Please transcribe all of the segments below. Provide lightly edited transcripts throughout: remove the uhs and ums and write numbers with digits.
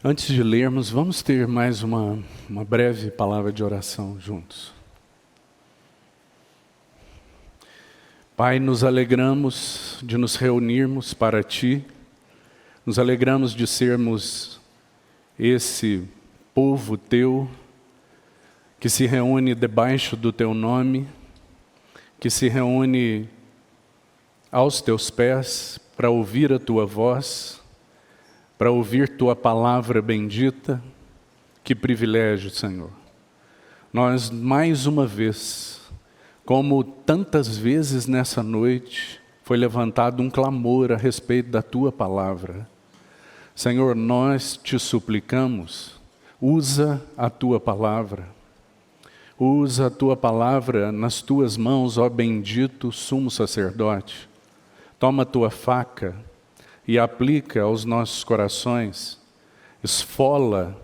Antes de lermos, vamos ter mais uma breve palavra de oração juntos. Pai, nos alegramos de nos reunirmos para Ti, nos alegramos de sermos esse povo Teu, que se reúne debaixo do Teu nome, que se reúne aos Teus pés para ouvir a Tua voz, para ouvir Tua palavra bendita. Que privilégio, Senhor. Nós, mais uma vez, como tantas vezes nessa noite, foi levantado um clamor a respeito da Tua palavra. Senhor, nós te suplicamos, usa a Tua palavra. Usa a Tua palavra nas Tuas mãos, ó bendito sumo sacerdote. Toma a Tua faca e aplica aos nossos corações, esfola,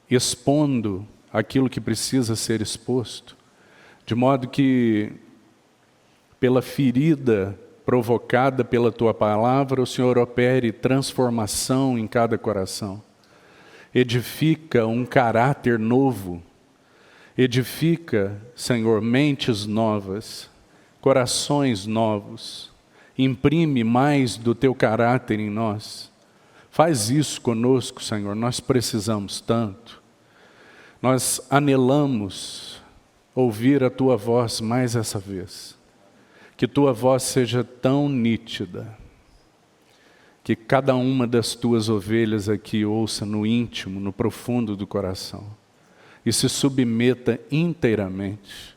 expondo aquilo que precisa ser exposto, de modo que, pela ferida provocada pela Tua palavra, o Senhor opere transformação em cada coração, edifica um caráter novo, edifica, Senhor, mentes novas, corações novos, imprime mais do Teu caráter em nós. Faz isso conosco, Senhor, nós precisamos tanto. Nós anelamos ouvir a Tua voz mais essa vez. Que Tua voz seja tão nítida, que cada uma das Tuas ovelhas aqui ouça no íntimo, no profundo do coração, e se submeta inteiramente,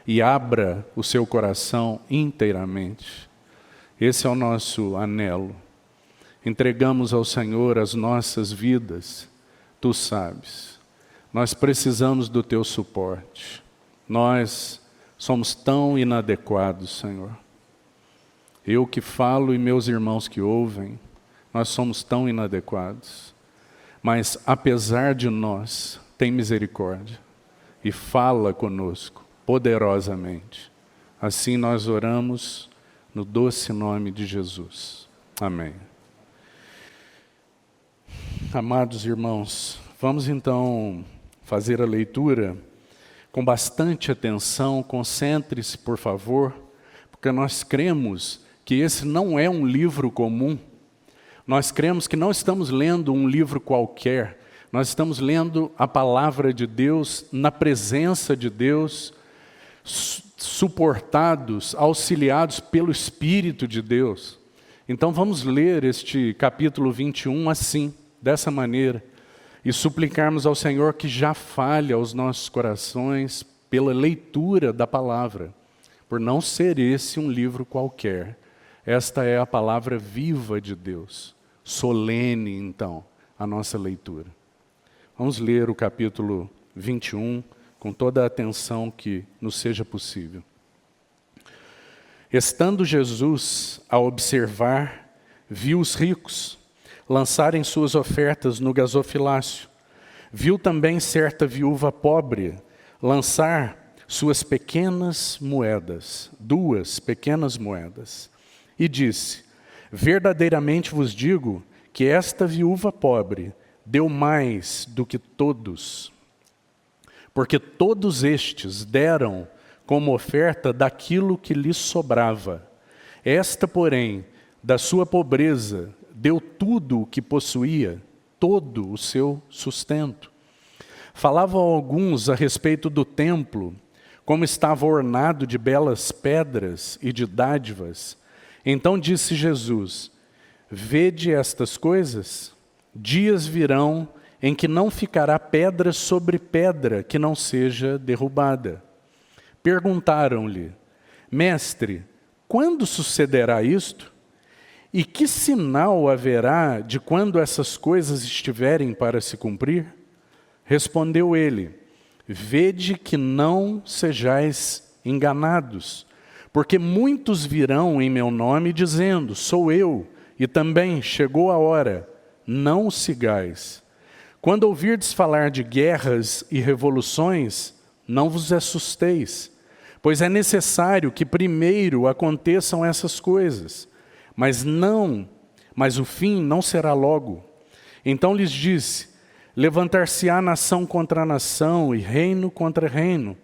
e abra o seu coração inteiramente. Esse é o nosso anelo. Entregamos ao Senhor as nossas vidas, Tu sabes. Nós precisamos do Teu suporte. Nós somos tão inadequados, Senhor. Eu que falo e meus irmãos que ouvem, nós somos tão inadequados. Mas apesar de nós, tem misericórdia e fala conosco poderosamente. Assim nós oramos no doce nome de Jesus. Amém. Amados irmãos, vamos então fazer a leitura com bastante atenção. Concentre-se, por favor, porque nós cremos que esse não é um livro comum. Nós cremos que não estamos lendo um livro qualquer. Nós estamos lendo a palavra de Deus, na presença de Deus, suportados, auxiliados pelo Espírito de Deus. Então vamos ler este capítulo 21 assim, dessa maneira, e suplicarmos ao Senhor que já fale aos nossos corações pela leitura da palavra, por não ser esse um livro qualquer. Esta é a palavra viva de Deus, solene então a nossa leitura. Vamos ler o capítulo 21 com toda a atenção que nos seja possível. Estando Jesus a observar, viu os ricos lançarem suas ofertas no gasofilácio. Viu também certa viúva pobre lançar suas pequenas moedas, 2 pequenas moedas. E disse: verdadeiramente vos digo que esta viúva pobre deu mais do que todos, porque todos estes deram como oferta daquilo que lhes sobrava. Esta, porém, da sua pobreza, deu tudo o que possuía, todo o seu sustento. Falavam alguns a respeito do templo, como estava ornado de belas pedras e de dádivas. Então disse Jesus: vede estas coisas? Dias virão em que não ficará pedra sobre pedra que não seja derrubada. Perguntaram-lhe: Mestre, quando sucederá isto? E que sinal haverá de quando essas coisas estiverem para se cumprir? Respondeu ele: vede que não sejais enganados, porque muitos virão em meu nome dizendo: sou eu, e também chegou a hora. Não o sigais. Quando ouvirdes falar de guerras e revoluções, não vos assusteis, pois é necessário que primeiro aconteçam essas coisas, mas o fim não será logo. Então lhes disse: levantar-se-á nação contra nação e reino contra reino.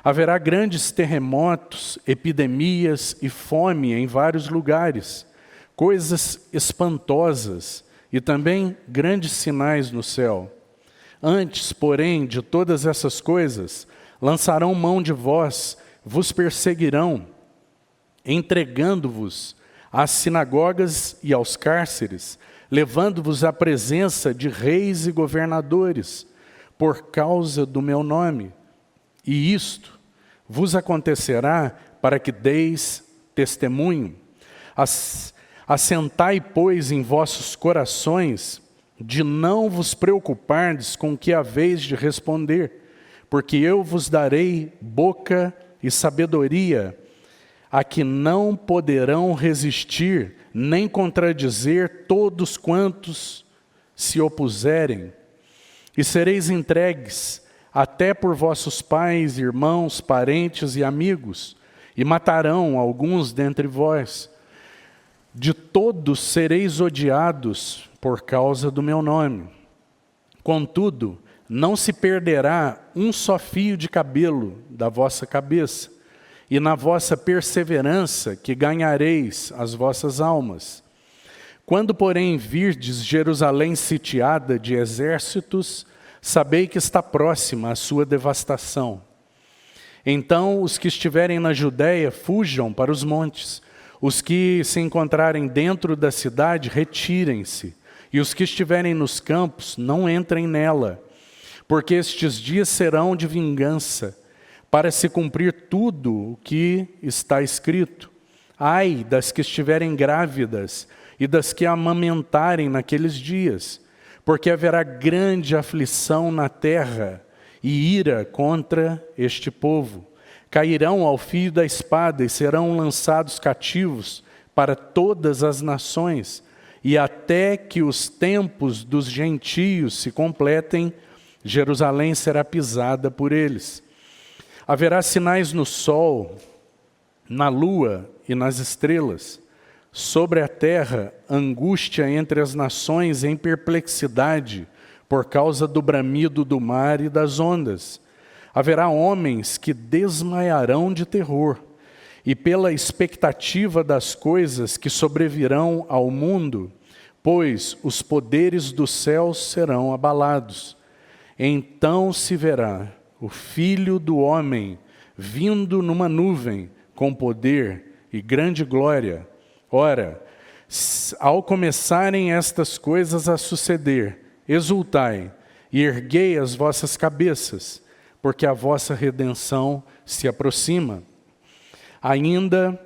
Haverá grandes terremotos, epidemias e fome em vários lugares, coisas espantosas e também grandes sinais no céu. Antes, porém, de todas essas coisas, lançarão mão de vós, vos perseguirão, entregando-vos às sinagogas e aos cárceres, levando-vos à presença de reis e governadores, por causa do meu nome. E isto vos acontecerá para que deis testemunho. Assentai, pois, em vossos corações, de não vos preocupardes com o que haveis de responder, porque eu vos darei boca e sabedoria, a que não poderão resistir, nem contradizer todos quantos se opuserem. E sereis entregues até por vossos pais, irmãos, parentes e amigos, e matarão alguns dentre vós. De todos sereis odiados por causa do meu nome. Contudo, não se perderá um só fio de cabelo da vossa cabeça, e na vossa perseverança que ganhareis as vossas almas. Quando, porém, virdes Jerusalém sitiada de exércitos, sabei que está próxima a sua devastação. Então os que estiverem na Judéia fujam para os montes, os que se encontrarem dentro da cidade retirem-se, e os que estiverem nos campos não entrem nela, porque estes dias serão de vingança, para se cumprir tudo o que está escrito. Ai das que estiverem grávidas e das que amamentarem naqueles dias, porque haverá grande aflição na terra e ira contra este povo. Cairão ao fio da espada e serão lançados cativos para todas as nações, e até que os tempos dos gentios se completem, Jerusalém será pisada por eles. Haverá sinais no sol, na lua e nas estrelas. Sobre a terra, angústia entre as nações em perplexidade, por causa do bramido do mar e das ondas. Haverá homens que desmaiarão de terror, e pela expectativa das coisas que sobrevirão ao mundo, pois os poderes dos céus serão abalados. Então se verá o Filho do Homem vindo numa nuvem com poder e grande glória. Ora, ao começarem estas coisas a suceder, exultai e erguei as vossas cabeças, porque a vossa redenção se aproxima. Ainda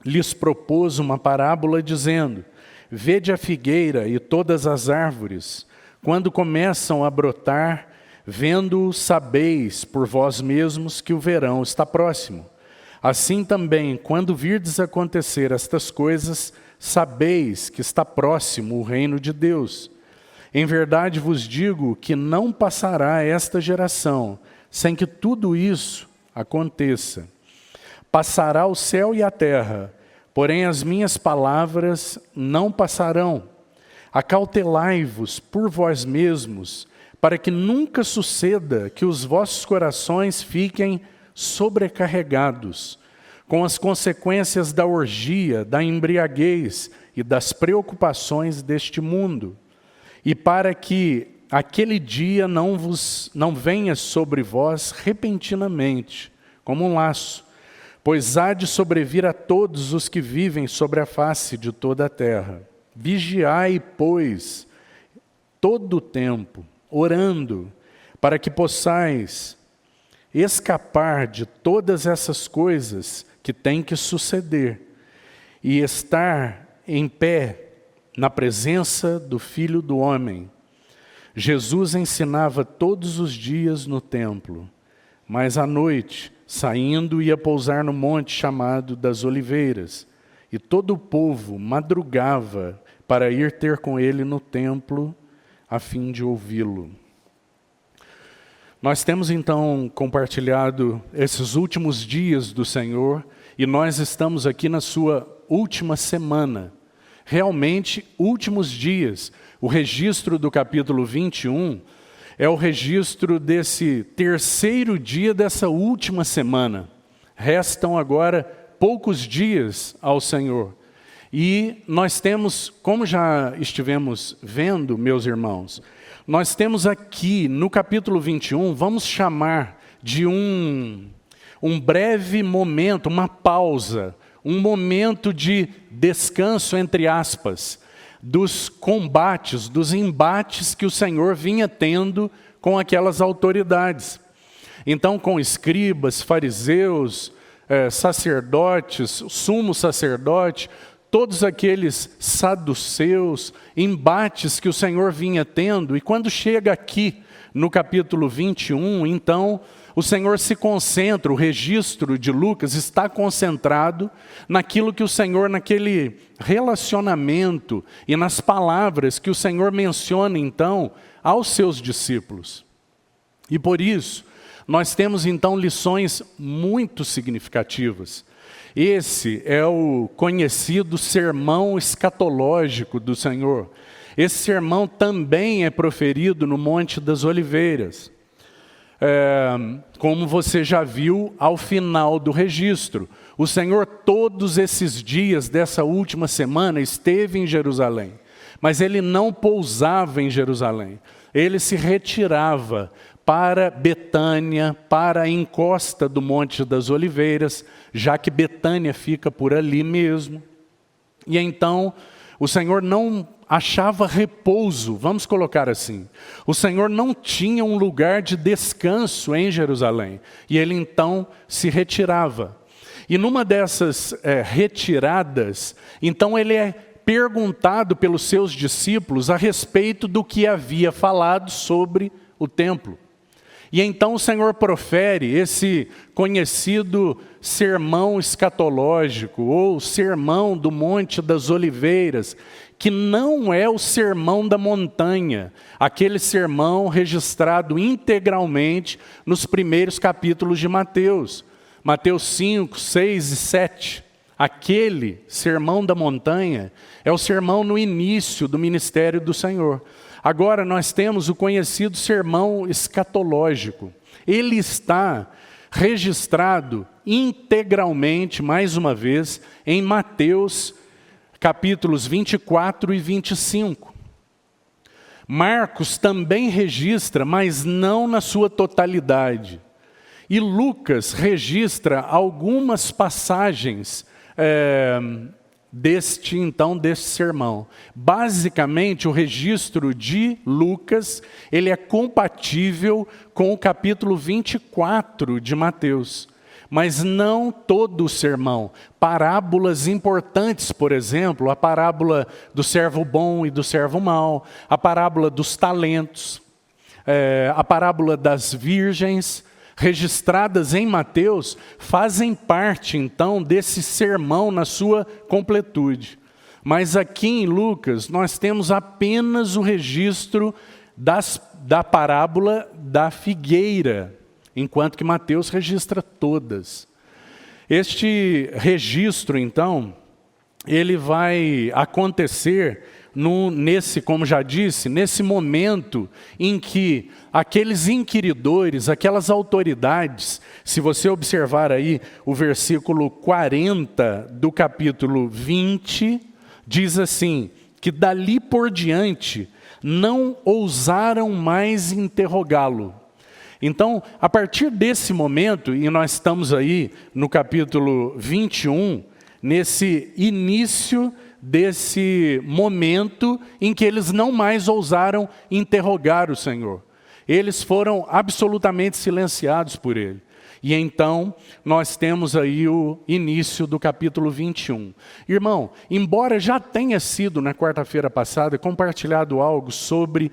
lhes propôs uma parábola dizendo: vede a figueira e todas as árvores, quando começam a brotar, vendo-o, sabeis por vós mesmos que o verão está próximo. Assim também, quando virdes acontecer estas coisas, sabeis que está próximo o reino de Deus. Em verdade vos digo que não passará esta geração sem que tudo isso aconteça. Passará o céu e a terra, porém as minhas palavras não passarão. Acautelai-vos por vós mesmos, para que nunca suceda que os vossos corações fiquem sobrecarregados com as consequências da orgia, da embriaguez e das preocupações deste mundo, e para que aquele dia não venha sobre vós repentinamente, como um laço, pois há de sobrevir a todos os que vivem sobre a face de toda a terra. Vigiai, pois, todo o tempo, orando, para que possais escapar de todas essas coisas que têm que suceder e estar em pé na presença do Filho do Homem. Jesus ensinava todos os dias no templo, mas à noite, saindo, ia pousar no monte chamado das Oliveiras, e todo o povo madrugava para ir ter com ele no templo, a fim de ouvi-lo. Nós temos então compartilhado esses últimos dias do Senhor, e nós estamos aqui na sua última semana. realmente últimos dias. O registro do capítulo 21 é o registro desse terceiro dia dessa última semana. Restam agora poucos dias ao Senhor. E nós temos, como já estivemos vendo, meus irmãos, nós temos aqui no capítulo 21, vamos chamar de um breve momento, uma pausa, um momento de descanso, entre aspas, dos combates, dos embates que o Senhor vinha tendo com aquelas autoridades. Então, com escribas, fariseus, sacerdotes, sumo sacerdote, todos aqueles saduceus, embates que o Senhor vinha tendo, e quando chega aqui no capítulo 21, então o Senhor se concentra, o registro de Lucas está concentrado naquilo que o Senhor, naquele relacionamento e nas palavras que o Senhor menciona então aos seus discípulos. E por isso, nós temos então lições muito significativas. Esse é o conhecido sermão escatológico do Senhor. Esse sermão também é proferido no Monte das Oliveiras. Como você já viu ao final do registro. O Senhor todos esses dias dessa última semana esteve em Jerusalém. Mas Ele não pousava em Jerusalém. Ele se retirava para Betânia, para a encosta do Monte das Oliveiras, já que Betânia fica por ali mesmo. E então, o Senhor não achava repouso, vamos colocar assim. O Senhor não tinha um lugar de descanso em Jerusalém. E Ele então se retirava. E numa dessas retiradas, então Ele é perguntado pelos seus discípulos a respeito do que havia falado sobre o templo. E então o Senhor profere esse conhecido sermão escatológico, ou sermão do Monte das Oliveiras, que não é o sermão da montanha, aquele sermão registrado integralmente nos primeiros capítulos de Mateus. Mateus 5, 6 e 7. Aquele sermão da montanha é o sermão no início do ministério do Senhor. Agora nós temos o conhecido sermão escatológico. Ele está registrado integralmente, mais uma vez, em Mateus capítulos 24 e 25. Marcos também registra, mas não na sua totalidade. E Lucas registra algumas passagens deste sermão. Basicamente, o registro de Lucas, ele é compatível com o capítulo 24 de Mateus. Mas não todo o sermão. Parábolas importantes, por exemplo, a parábola do servo bom e do servo mau, a parábola dos talentos, a parábola das virgens, registradas em Mateus, fazem parte, então, desse sermão na sua completude. Mas aqui em Lucas, nós temos apenas o registro da parábola da figueira, enquanto que Mateus registra todas. Este registro, então, ele vai acontecer como já disse, nesse momento em que aqueles inquiridores, aquelas autoridades, se você observar aí o versículo 40 do capítulo 20, diz assim, que dali por diante não ousaram mais interrogá-lo. Então, a partir desse momento, e nós estamos aí no capítulo 21, nesse início desse momento em que eles não mais ousaram interrogar o Senhor. Eles foram absolutamente silenciados por Ele. E então, nós temos aí o início do capítulo 21. Irmão, embora já tenha sido na quarta-feira passada compartilhado algo sobre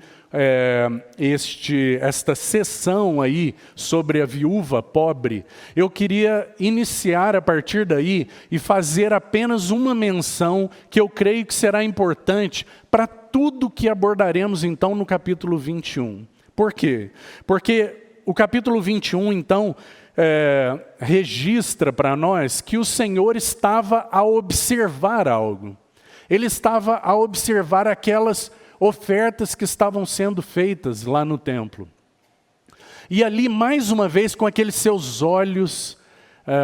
esta sessão aí, sobre a viúva pobre, eu queria iniciar a partir daí e fazer apenas uma menção que eu creio que será importante para tudo que abordaremos então no capítulo 21. Por quê? Porque o capítulo 21, então, registra para nós que o Senhor estava a observar algo. ele estava a observar aquelas ofertas que estavam sendo feitas lá no templo. E ali, mais uma vez, com aqueles seus olhos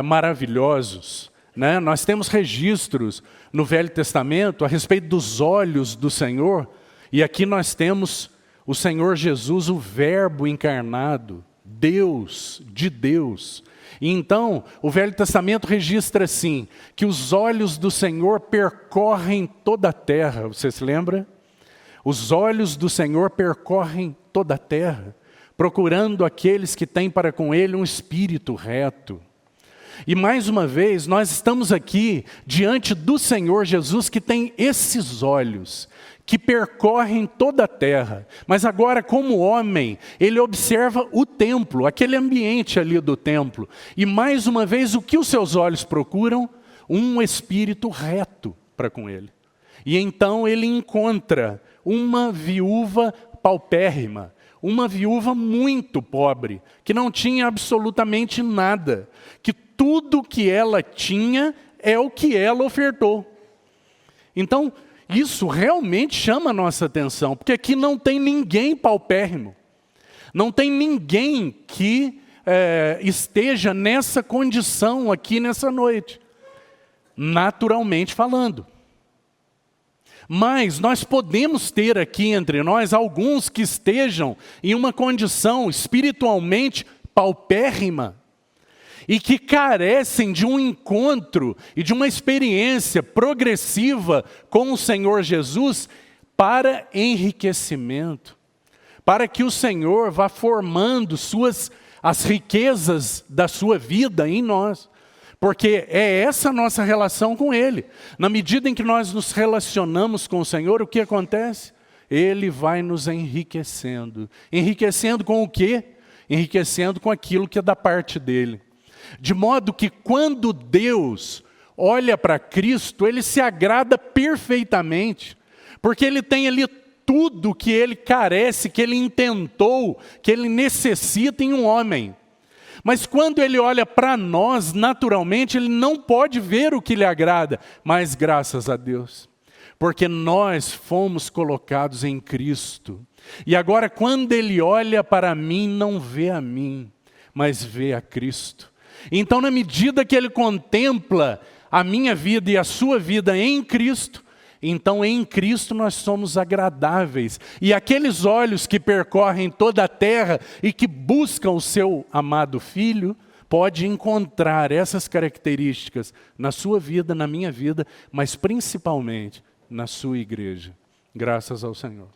maravilhosos, né? Nós temos registros no Velho Testamento a respeito dos olhos do Senhor, e aqui nós temos o Senhor Jesus, o Verbo encarnado, Deus, de Deus. E então, o Velho Testamento registra assim, que os olhos do Senhor percorrem toda a terra. Você se lembra? Os olhos do Senhor percorrem toda a terra, procurando aqueles que têm para com Ele um espírito reto. E mais uma vez, nós estamos aqui diante do Senhor Jesus, que tem esses olhos, que percorrem toda a terra. Mas agora, como homem, ele observa o templo, aquele ambiente ali do templo. E mais uma vez, o que os seus olhos procuram? Um espírito reto para com ele. E então ele encontra uma viúva paupérrima, uma viúva muito pobre, que não tinha absolutamente nada, que tudo que ela tinha é o que ela ofertou. Então, isso realmente chama a nossa atenção, porque aqui não tem ninguém paupérrimo, não tem ninguém que esteja nessa condição aqui nessa noite, naturalmente falando. Mas nós podemos ter aqui entre nós alguns que estejam em uma condição espiritualmente paupérrima e que carecem de um encontro e de uma experiência progressiva com o Senhor Jesus para enriquecimento, para que o Senhor vá formando as riquezas da sua vida em nós. Porque é essa a nossa relação com Ele. Na medida em que nós nos relacionamos com o Senhor, o que acontece? Ele vai nos enriquecendo. Enriquecendo com o quê? Enriquecendo com aquilo que é da parte dEle. De modo que quando Deus olha para Cristo, Ele se agrada perfeitamente. Porque Ele tem ali tudo que Ele carece, que Ele intentou, que Ele necessita em um homem. Mas quando Ele olha para nós, naturalmente, Ele não pode ver o que lhe agrada. Mas graças a Deus, porque nós fomos colocados em Cristo. E agora quando Ele olha para mim, não vê a mim, mas vê a Cristo. Então, na medida que Ele contempla a minha vida e a sua vida em Cristo, então em Cristo nós somos agradáveis. E aqueles olhos que percorrem toda a terra e que buscam o seu amado Filho, pode encontrar essas características na sua vida, na minha vida, mas principalmente na sua igreja. Graças ao Senhor.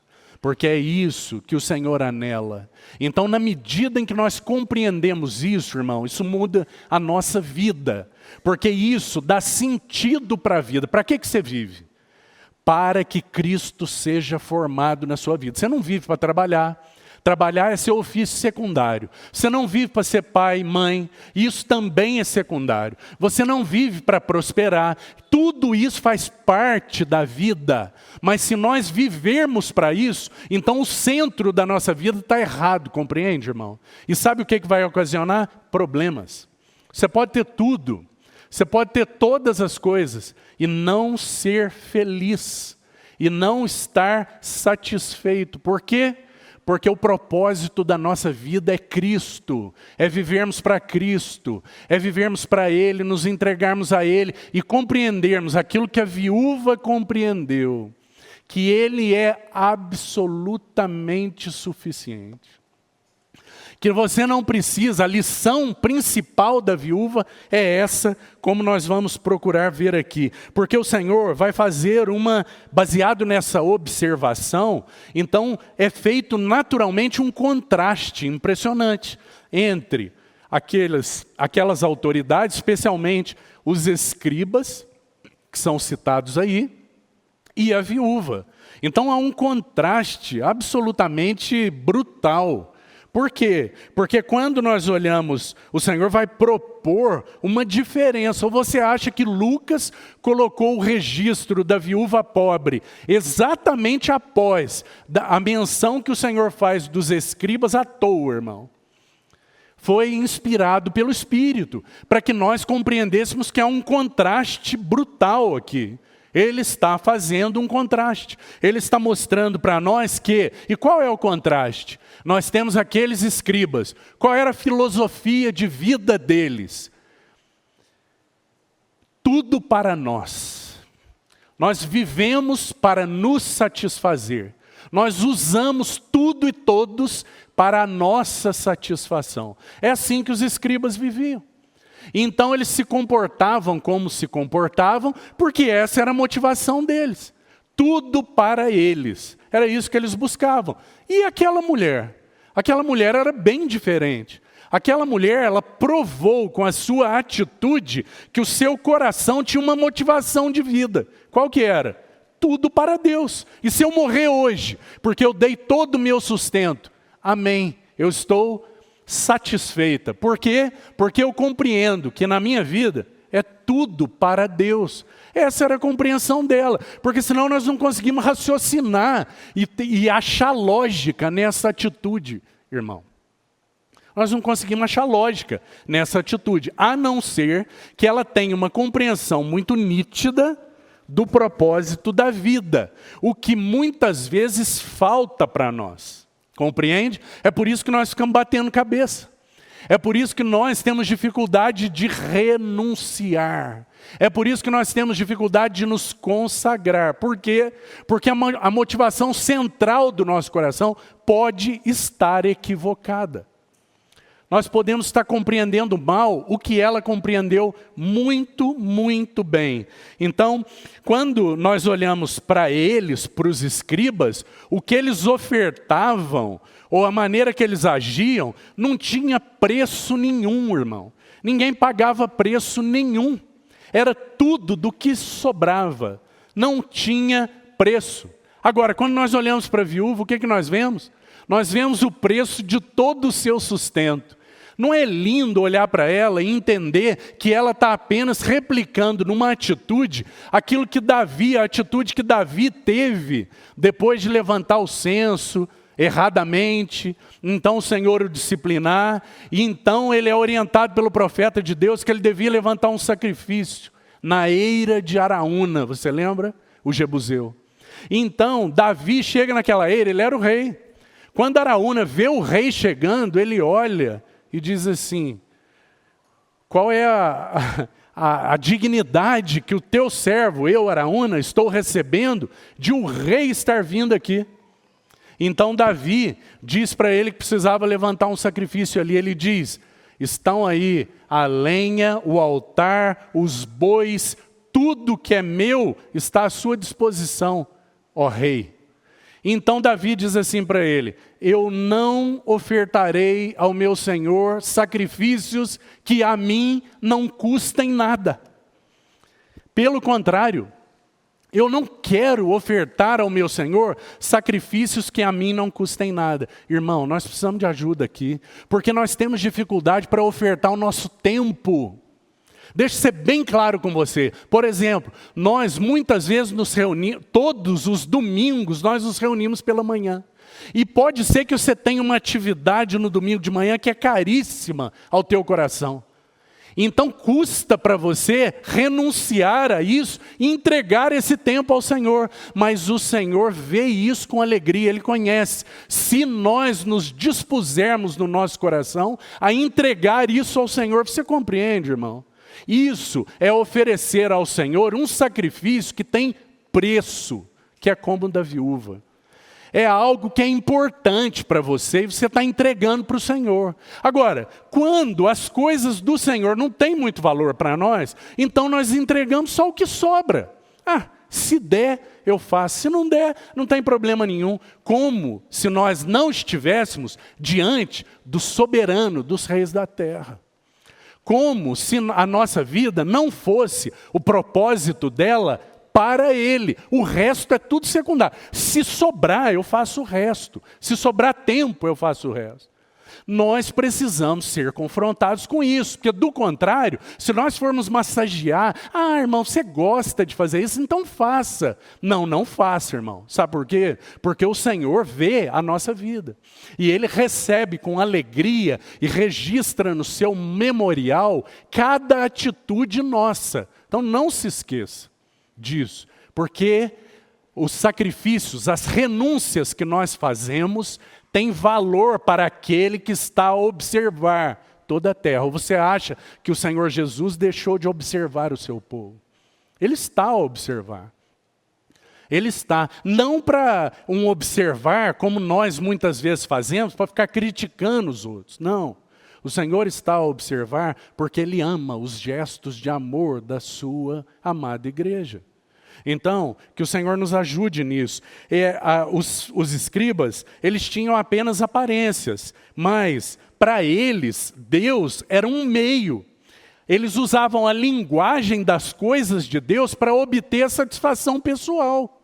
Porque é isso que o Senhor anela. Então, na medida em que nós compreendemos isso, irmão, isso muda a nossa vida. Porque isso dá sentido para a vida. Para que você vive? Para que Cristo seja formado na sua vida. Você não vive para trabalhar. Trabalhar é seu ofício secundário. Você não vive para ser pai, mãe. Isso também é secundário. Você não vive para prosperar. Tudo isso faz parte da vida. Mas se nós vivermos para isso, então o centro da nossa vida está errado, compreende, irmão? E sabe o que vai ocasionar? Problemas. Você pode ter tudo. Você pode ter todas as coisas e não ser feliz. E não estar satisfeito. Por quê? Porque o propósito da nossa vida é Cristo, é vivermos para Cristo, é vivermos para Ele, nos entregarmos a Ele e compreendermos aquilo que a viúva compreendeu, que Ele é absolutamente suficiente. Que você não precisa, a lição principal da viúva é essa, como nós vamos procurar ver aqui. Porque o Senhor vai fazer baseado nessa observação, então é feito naturalmente um contraste impressionante entre aquelas autoridades, especialmente os escribas, que são citados aí, e a viúva. Então há um contraste absolutamente brutal. Por quê? Porque quando nós olhamos, o Senhor vai propor uma diferença. Ou você acha que Lucas colocou o registro da viúva pobre exatamente após a menção que o Senhor faz dos escribas à toa, irmão? Foi inspirado pelo Espírito, para que nós compreendêssemos que há um contraste brutal aqui Ele está fazendo um contraste. Ele está mostrando para nós que... E qual é o contraste? Nós temos aqueles escribas. Qual era a filosofia de vida deles? Tudo para nós. Nós vivemos para nos satisfazer. Nós usamos tudo e todos para a nossa satisfação. É assim que os escribas viviam. Então eles se comportavam como se comportavam, porque essa era a motivação deles. Tudo para eles. Era isso que eles buscavam. E aquela mulher? Aquela mulher era bem diferente. Aquela mulher, ela provou com a sua atitude que o seu coração tinha uma motivação de vida. Qual que era? Tudo para Deus. E se eu morrer hoje, porque eu dei todo o meu sustento, amém, eu estou satisfeita. Por quê? Porque eu compreendo que na minha vida é tudo para Deus. Essa era a compreensão dela, porque senão nós não conseguimos raciocinar e achar lógica nessa atitude, irmão. Nós não conseguimos achar lógica nessa atitude, a não ser que ela tenha uma compreensão muito nítida do propósito da vida, o que muitas vezes falta para nós. Compreende? É por isso que nós ficamos batendo cabeça. É por isso que nós temos dificuldade de renunciar. É por isso que nós temos dificuldade de nos consagrar. Por quê? Porque a motivação central do nosso coração pode estar equivocada. Nós podemos estar compreendendo mal o que ela compreendeu muito, muito bem. Então, quando nós olhamos para eles, para os escribas, o que eles ofertavam, ou a maneira que eles agiam, não tinha preço nenhum, irmão. Ninguém pagava preço nenhum. Era tudo do que sobrava. Não tinha preço. Agora, quando nós olhamos para a viúva, o que nós vemos? Nós vemos o preço de todo o seu sustento. Não é lindo olhar para ela e entender que ela está apenas replicando numa atitude aquilo que Davi, a atitude que Davi teve depois de levantar o censo erradamente, então o Senhor o disciplinar, e então ele é orientado pelo profeta de Deus que ele devia levantar um sacrifício na eira de Araúna, você lembra? O Jebuseu. Então Davi chega naquela eira, ele era o rei. Quando Araúna vê o rei chegando, ele olha e diz assim, qual é a dignidade que o teu servo, eu, Araúna, estou recebendo de um rei estar vindo aqui? Então Davi diz para ele que precisava levantar um sacrifício ali. Ele diz, estão aí a lenha, o altar, os bois, tudo que é meu está à sua disposição, ó rei. Então Davi diz assim para ele, eu não ofertarei ao meu Senhor sacrifícios que a mim não custem nada. Pelo contrário, eu não quero ofertar ao meu Senhor sacrifícios que a mim não custem nada. Irmão, nós precisamos de ajuda aqui, porque nós temos dificuldade para ofertar o nosso tempo. Deixa eu ser bem claro com você. Por exemplo, nós muitas vezes nos reunimos, todos os domingos nós nos reunimos pela manhã. E pode ser que você tenha uma atividade no domingo de manhã que é caríssima ao teu coração. Então custa para você renunciar a isso e entregar esse tempo ao Senhor. Mas o Senhor vê isso com alegria, Ele conhece. Se nós nos dispusermos no nosso coração a entregar isso ao Senhor, você compreende, irmão? Isso é oferecer ao Senhor um sacrifício que tem preço, que é como o da viúva. É algo que é importante para você e você está entregando para o Senhor. Agora, quando as coisas do Senhor não têm muito valor para nós, então nós entregamos só o que sobra. Se der, eu faço. Se não der, não tem problema nenhum. Como se nós não estivéssemos diante do soberano dos reis da terra. Como se a nossa vida não fosse o propósito dela para Ele. O resto é tudo secundário. Se sobrar, eu faço o resto. Se sobrar tempo, eu faço o resto. Nós precisamos ser confrontados com isso, porque do contrário, se nós formos massagear, irmão, você gosta de fazer isso, então faça. Não, não faça, irmão. Sabe por quê? Porque o Senhor vê a nossa vida. E Ele recebe com alegria e registra no seu memorial cada atitude nossa. Então não se esqueça disso. Porque os sacrifícios, as renúncias que nós fazemos, têm valor para aquele que está a observar toda a terra. Ou você acha que o Senhor Jesus deixou de observar o seu povo? Ele está a observar. Ele está, não para um observar, como nós muitas vezes fazemos, para ficar criticando os outros. Não. O Senhor está a observar porque Ele ama os gestos de amor da sua amada igreja. Então, que o Senhor nos ajude nisso. Os escribas, eles tinham apenas aparências, mas para eles, Deus era um meio. Eles usavam a linguagem das coisas de Deus para obter satisfação pessoal.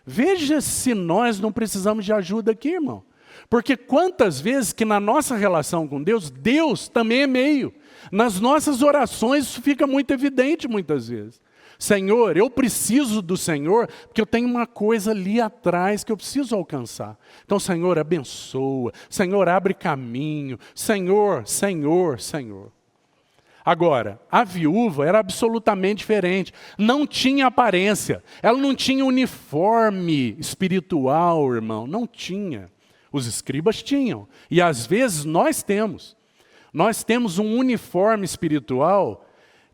Veja se nós não precisamos de ajuda aqui, irmão. Porque quantas vezes que na nossa relação com Deus, Deus também é meio. Nas nossas orações isso fica muito evidente muitas vezes. Senhor, eu preciso do Senhor, porque eu tenho uma coisa ali atrás que eu preciso alcançar. Então, Senhor, abençoa. Senhor, abre caminho. Senhor, Senhor, Senhor. Agora, a viúva era absolutamente diferente. Não tinha aparência. Ela não tinha uniforme espiritual, irmão. Não tinha. Os escribas tinham. E às vezes nós temos. Nós temos um uniforme espiritual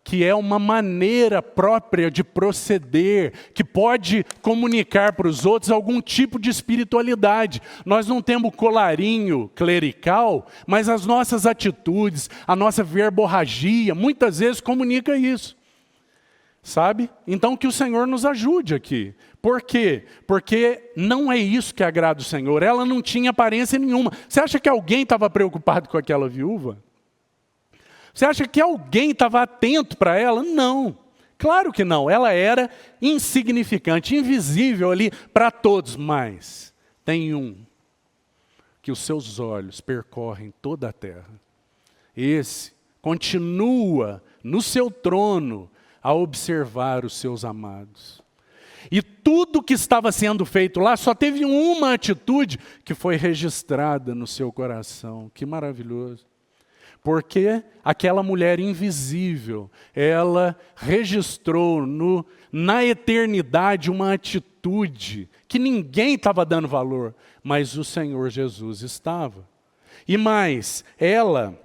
que é uma maneira própria de proceder, que pode comunicar para os outros algum tipo de espiritualidade. Nós não temos colarinho clerical, mas as nossas atitudes, a nossa verborragia, muitas vezes comunica isso. Sabe? Então que o Senhor nos ajude aqui. Por quê? Porque não é isso que agrada o Senhor. Ela não tinha aparência nenhuma. Você acha que alguém estava preocupado com aquela viúva? Você acha que alguém estava atento para ela? Não. Claro que não. Ela era insignificante, invisível ali para todos. Mas tem um que os seus olhos percorrem toda a terra. Esse continua no seu trono a observar os seus amados. E tudo que estava sendo feito lá só teve uma atitude que foi registrada no seu coração. Que maravilhoso. Porque aquela mulher invisível, ela registrou na eternidade uma atitude que ninguém estava dando valor, mas o Senhor Jesus estava. E mais, ela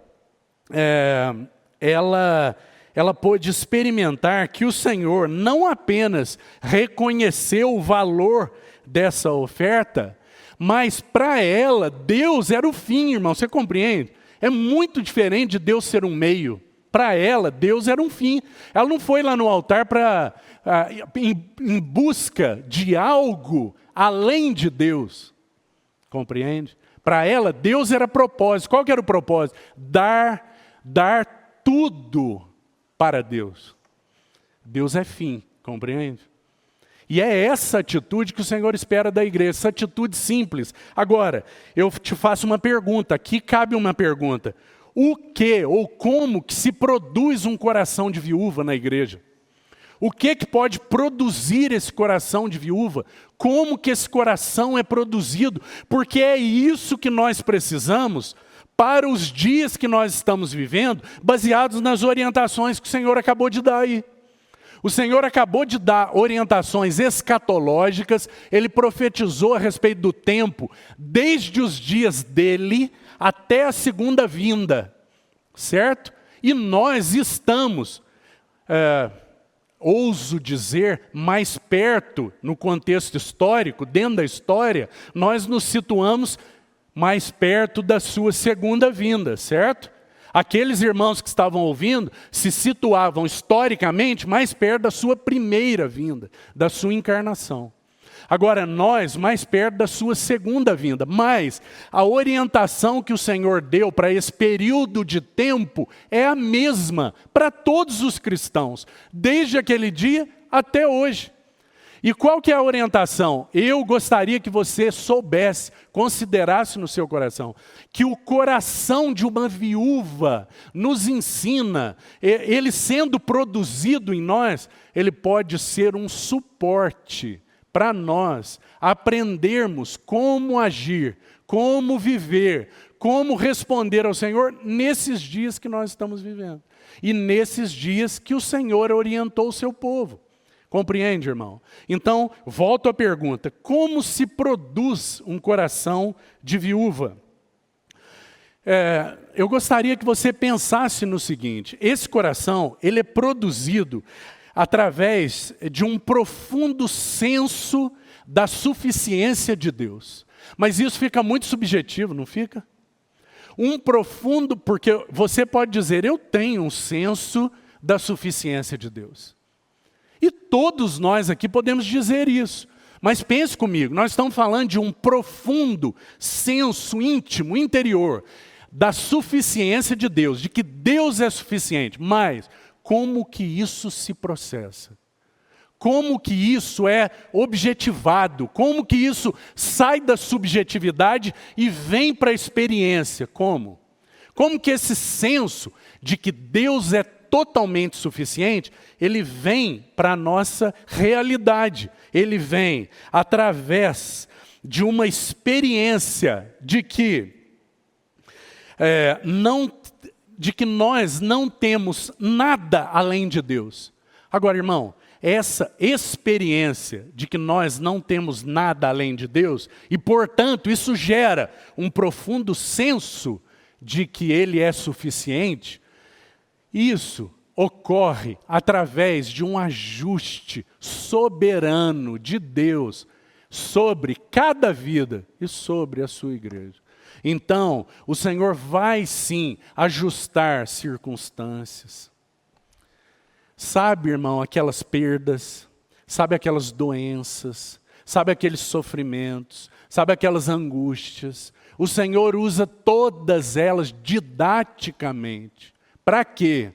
pôde experimentar que o Senhor não apenas reconheceu o valor dessa oferta, mas para ela, Deus era o fim, irmão, você compreende? É muito diferente de Deus ser um meio. Para ela, Deus era um fim. Ela não foi lá no altar em busca de algo além de Deus. Compreende? Para ela, Deus era propósito. Qual que era o propósito? Dar tudo para Deus. Deus é fim, compreende? E é essa atitude que o Senhor espera da igreja, essa atitude simples. Agora, eu te faço uma pergunta, aqui cabe uma pergunta. O que ou como que se produz um coração de viúva na igreja? O que pode produzir esse coração de viúva? Como que esse coração é produzido? Porque é isso que nós precisamos para os dias que nós estamos vivendo, baseados nas orientações que o Senhor acabou de dar aí. O Senhor acabou de dar orientações escatológicas, Ele profetizou a respeito do tempo, desde os dias dele até a segunda vinda, certo? E nós estamos, ouso dizer, mais perto, no contexto histórico, dentro da história, nós nos situamos mais perto da sua segunda vinda, certo? Aqueles irmãos que estavam ouvindo se situavam historicamente mais perto da sua primeira vinda, da sua encarnação. Agora nós mais perto da sua segunda vinda, mas a orientação que o Senhor deu para esse período de tempo é a mesma para todos os cristãos, desde aquele dia até hoje. E qual que é a orientação? Eu gostaria que você soubesse, considerasse no seu coração, que o coração de uma viúva nos ensina, ele sendo produzido em nós, ele pode ser um suporte para nós aprendermos como agir, como viver, como responder ao Senhor nesses dias que nós estamos vivendo. E nesses dias que o Senhor orientou o seu povo. Compreende, irmão? Então, volto à pergunta: como se produz um coração de viúva? Eu gostaria que você pensasse no seguinte: esse coração, ele é produzido através de um profundo senso da suficiência de Deus. Mas isso fica muito subjetivo, não fica? Um profundo, porque você pode dizer, eu tenho um senso da suficiência de Deus. E todos nós aqui podemos dizer isso. Mas pense comigo, nós estamos falando de um profundo senso íntimo, interior, da suficiência de Deus, de que Deus é suficiente. Mas como que isso se processa? Como que isso é objetivado? Como que isso sai da subjetividade e vem para a experiência? Como? Como que esse senso de que Deus é totalmente suficiente, ele vem para a nossa realidade. Ele vem através de uma experiência de que nós não temos nada além de Deus. Agora, irmão, essa experiência de que nós não temos nada além de Deus, e portanto isso gera um profundo senso de que Ele é suficiente, isso ocorre através de um ajuste soberano de Deus sobre cada vida e sobre a sua igreja. Então, o Senhor vai sim ajustar circunstâncias. Sabe, irmão, aquelas perdas, sabe aquelas doenças, sabe aqueles sofrimentos, sabe aquelas angústias. O Senhor usa todas elas didaticamente. Para quê?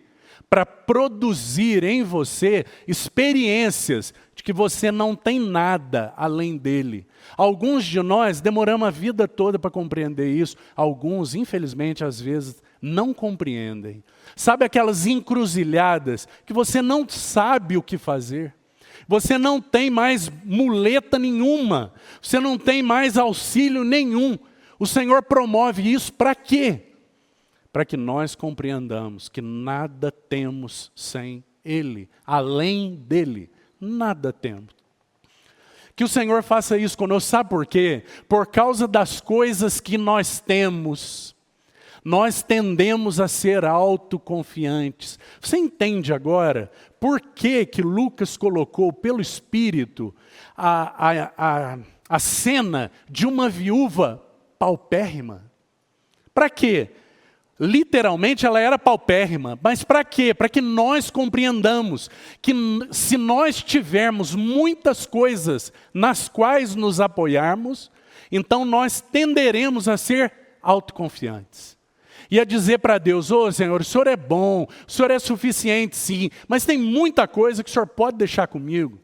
Para produzir em você experiências de que você não tem nada além dele. Alguns de nós demoramos a vida toda para compreender isso. Alguns, infelizmente, às vezes, não compreendem. Sabe aquelas encruzilhadas que você não sabe o que fazer? Você não tem mais muleta nenhuma. Você não tem mais auxílio nenhum. O Senhor promove isso para quê? Para que nós compreendamos que nada temos sem Ele, além dEle, nada temos. Que o Senhor faça isso conosco, sabe por quê? Por causa das coisas que nós temos, nós tendemos a ser autoconfiantes. Você entende agora por que Lucas colocou pelo Espírito a cena de uma viúva paupérrima? Para quê? Literalmente ela era paupérrima, mas para quê? Para que nós compreendamos que se nós tivermos muitas coisas nas quais nos apoiarmos, então nós tenderemos a ser autoconfiantes. E a dizer para Deus, Senhor, o Senhor é bom, o Senhor é suficiente sim, mas tem muita coisa que o Senhor pode deixar comigo,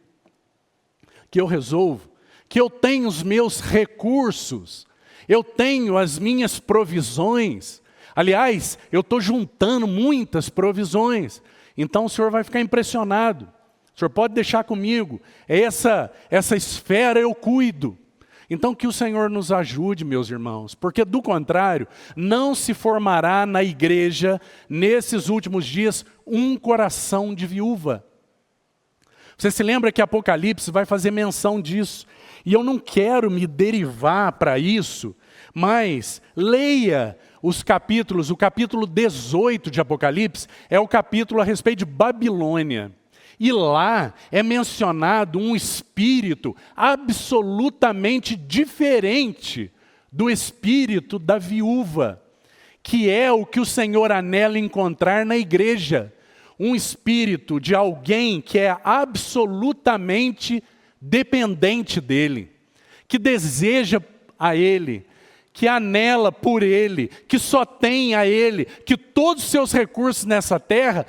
que eu resolvo, que eu tenho os meus recursos, eu tenho as minhas provisões. Aliás, eu estou juntando muitas provisões. Então o Senhor vai ficar impressionado. O Senhor pode deixar comigo. Essa esfera eu cuido. Então que o Senhor nos ajude, meus irmãos. Porque do contrário, não se formará na igreja, nesses últimos dias, um coração de viúva. Você se lembra que Apocalipse vai fazer menção disso. E eu não quero me derivar para isso, mas leia os capítulos, o capítulo 18 de Apocalipse é o capítulo a respeito de Babilônia. E lá é mencionado um espírito absolutamente diferente do espírito da viúva, que é o que o Senhor anela encontrar na igreja. Um espírito de alguém que é absolutamente dependente dele, que deseja a ele, que anela por Ele, que só tem a Ele, que todos os seus recursos nessa terra,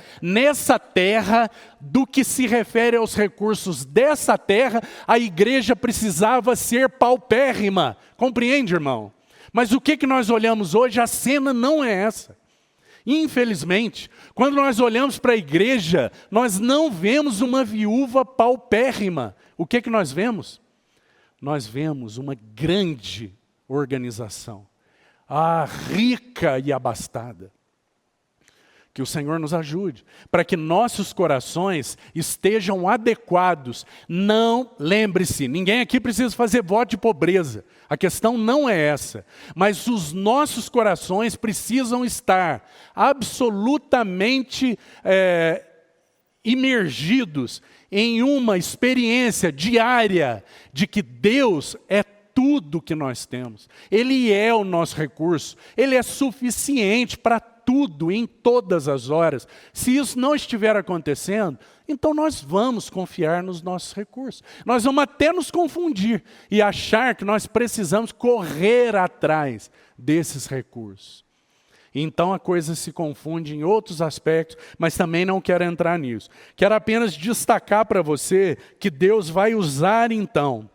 do que se refere aos recursos dessa terra, a igreja precisava ser paupérrima. Compreende, irmão? Mas o que nós olhamos hoje, a cena não é essa. Infelizmente, quando nós olhamos para a igreja, nós não vemos uma viúva paupérrima. O que nós vemos? Nós vemos uma grande organização, rica e abastada, Que o Senhor nos ajude, para que nossos corações estejam adequados. Não, lembre-se, ninguém aqui precisa fazer voto de pobreza. A questão não é essa. Mas os nossos corações precisam estar absolutamente imergidos em uma experiência diária de que Deus é tudo que nós temos. Ele é o nosso recurso. Ele é suficiente para tudo, em todas as horas. Se isso não estiver acontecendo, então nós vamos confiar nos nossos recursos. Nós vamos até nos confundir e achar que nós precisamos correr atrás desses recursos. Então a coisa se confunde em outros aspectos, mas também não quero entrar nisso. Quero apenas destacar para você que Deus vai usar então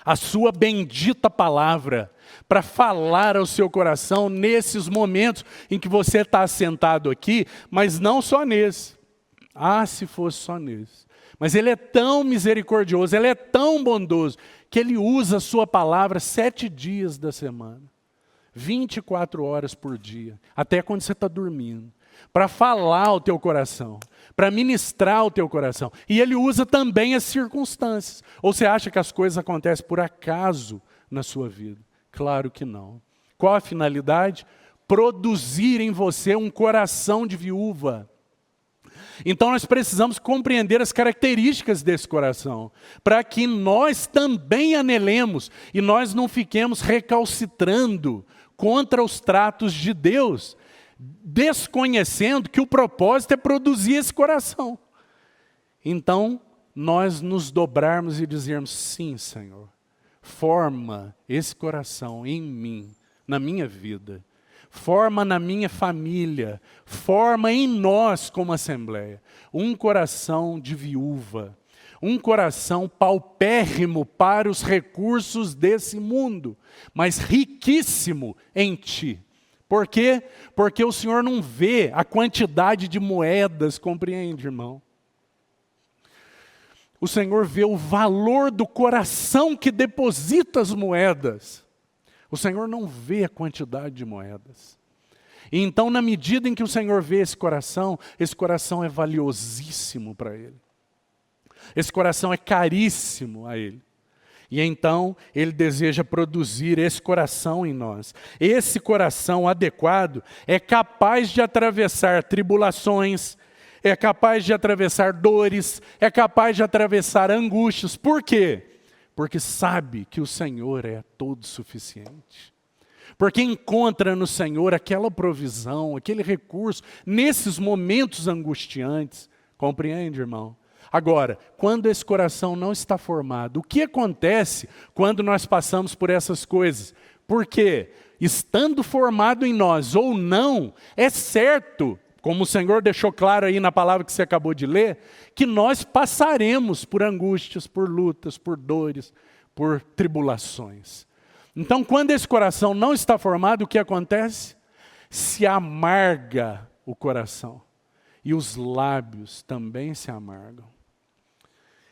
a sua bendita palavra para falar ao seu coração nesses momentos em que você está sentado aqui, mas não só nesse. Ah, se fosse só nesse. Mas Ele é tão misericordioso, Ele é tão bondoso, que Ele usa a sua palavra 7 dias da semana, 24 horas por dia, até quando você está dormindo, para falar ao teu coração, para ministrar ao teu coração. E Ele usa também as circunstâncias. Ou você acha que as coisas acontecem por acaso na sua vida? Claro que não. Qual a finalidade? Produzir em você um coração de viúva. Então nós precisamos compreender as características desse coração, para que nós também anelemos e nós não fiquemos recalcitrando contra os tratos de Deus, desconhecendo que o propósito é produzir esse coração. Então, nós nos dobrarmos e dizermos, sim, Senhor, forma esse coração em mim, na minha vida, forma na minha família, forma em nós como assembleia, um coração de viúva, um coração paupérrimo para os recursos desse mundo, mas riquíssimo em Ti. Por quê? Porque o Senhor não vê a quantidade de moedas, compreende, irmão? O Senhor vê o valor do coração que deposita as moedas. O Senhor não vê a quantidade de moedas. E então, na medida em que o Senhor vê esse coração é valiosíssimo para Ele. Esse coração é caríssimo a Ele. E então, Ele deseja produzir esse coração em nós. Esse coração adequado é capaz de atravessar tribulações, é capaz de atravessar dores, é capaz de atravessar angústias. Por quê? Porque sabe que o Senhor é todo suficiente. Porque encontra no Senhor aquela provisão, aquele recurso, nesses momentos angustiantes. Compreende, irmão? Agora, quando esse coração não está formado, o que acontece quando nós passamos por essas coisas? Porque, estando formado em nós ou não, é certo, como o Senhor deixou claro aí na palavra que você acabou de ler, que nós passaremos por angústias, por lutas, por dores, por tribulações. Então, quando esse coração não está formado, o que acontece? Se amarga o coração. E os lábios também se amargam.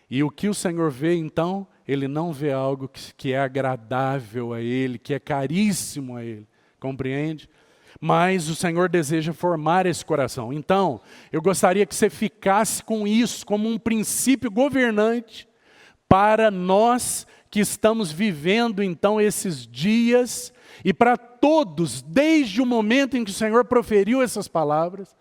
E o que o Senhor vê, então, Ele não vê algo que é agradável a Ele, que é caríssimo a Ele. Compreende? Mas o Senhor deseja formar esse coração. Então, eu gostaria que você ficasse com isso como um princípio governante para nós que estamos vivendo, então, esses dias, e para todos, desde o momento em que o Senhor proferiu essas palavras,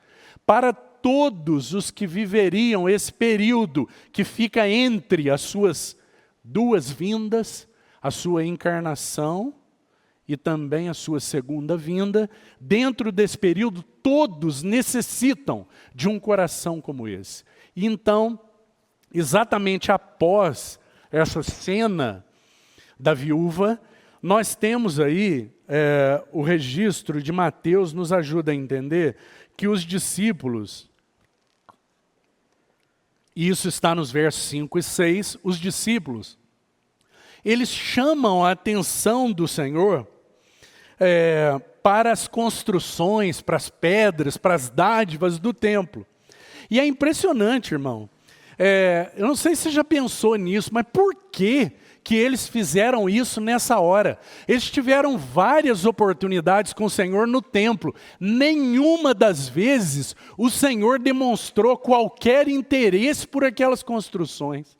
para todos os que viveriam esse período que fica entre as suas duas vindas, a sua encarnação e também a sua segunda vinda, dentro desse período todos necessitam de um coração como esse. E então, exatamente após essa cena da viúva, nós temos aí o registro de Mateus nos ajuda a entender que os discípulos, e isso está nos versos 5 e 6, os discípulos, eles chamam a atenção do Senhor para as construções, para as pedras, para as dádivas do templo. E é impressionante, irmão. Eu não sei se você já pensou nisso, mas por que que eles fizeram isso nessa hora. Eles tiveram várias oportunidades com o Senhor no templo. Nenhuma das vezes o Senhor demonstrou qualquer interesse por aquelas construções.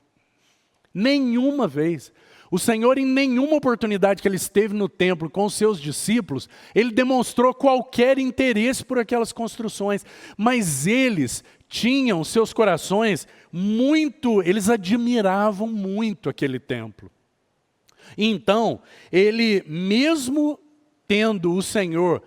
Nenhuma vez. O Senhor, em nenhuma oportunidade que ele esteve no templo com os seus discípulos, ele demonstrou qualquer interesse por aquelas construções. Mas eles tinham seus corações eles admiravam muito aquele templo. Então, ele mesmo tendo o Senhor,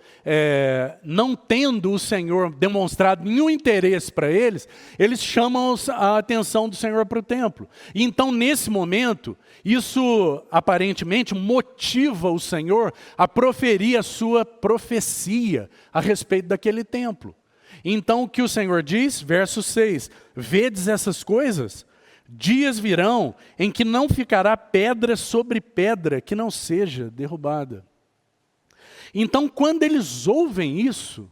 não tendo o Senhor demonstrado nenhum interesse para eles, eles chamam a atenção do Senhor para o templo. E então, nesse momento, isso aparentemente motiva o Senhor a proferir a sua profecia a respeito daquele templo. Então, o que o Senhor diz? Verso 6, vedes essas coisas? Dias virão em que não ficará pedra sobre pedra que não seja derrubada. Então, quando eles ouvem isso,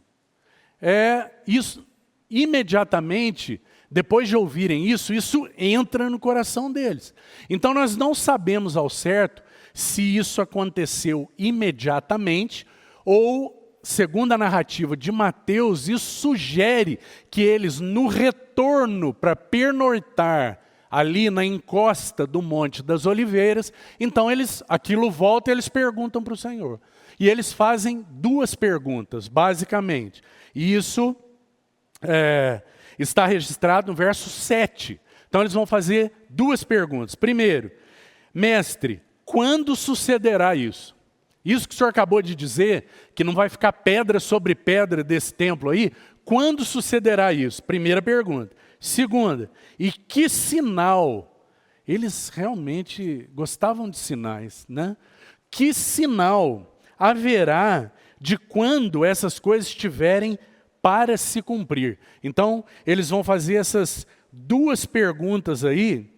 imediatamente, depois de ouvirem isso entra no coração deles. Então, nós não sabemos ao certo se isso aconteceu imediatamente ou, segundo a narrativa de Mateus, isso sugere que eles, no retorno para pernoitar ali na encosta do Monte das Oliveiras, então aquilo volta e eles perguntam para o Senhor. E eles fazem duas perguntas, basicamente. E isso está registrado no verso 7. Então eles vão fazer duas perguntas. Primeiro, mestre, quando sucederá isso? Isso que o senhor acabou de dizer, que não vai ficar pedra sobre pedra desse templo aí, quando sucederá isso? Primeira pergunta. Segunda, e que sinal? Eles realmente gostavam de sinais, né? Que sinal haverá de quando essas coisas estiverem para se cumprir? Então, eles vão fazer essas duas perguntas aí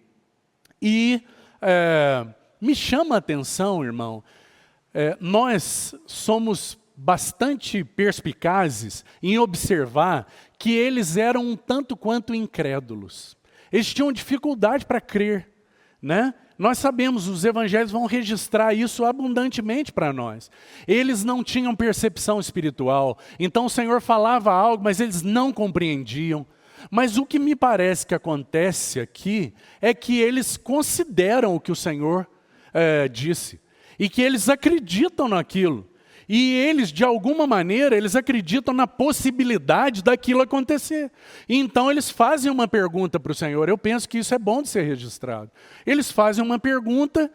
e me chama a atenção, irmão, nós somos bastante perspicazes em observar que eles eram um tanto quanto incrédulos. Eles tinham dificuldade para crer, né? Nós sabemos, os evangelhos vão registrar isso abundantemente para nós. Eles não tinham percepção espiritual, então o Senhor falava algo, mas eles não compreendiam. Mas o que me parece que acontece aqui é que eles consideram o que o Senhor disse e que eles acreditam naquilo. E eles, de alguma maneira, eles acreditam na possibilidade daquilo acontecer. E então eles fazem uma pergunta para o Senhor. Eu penso que isso é bom de ser registrado. Eles fazem uma pergunta,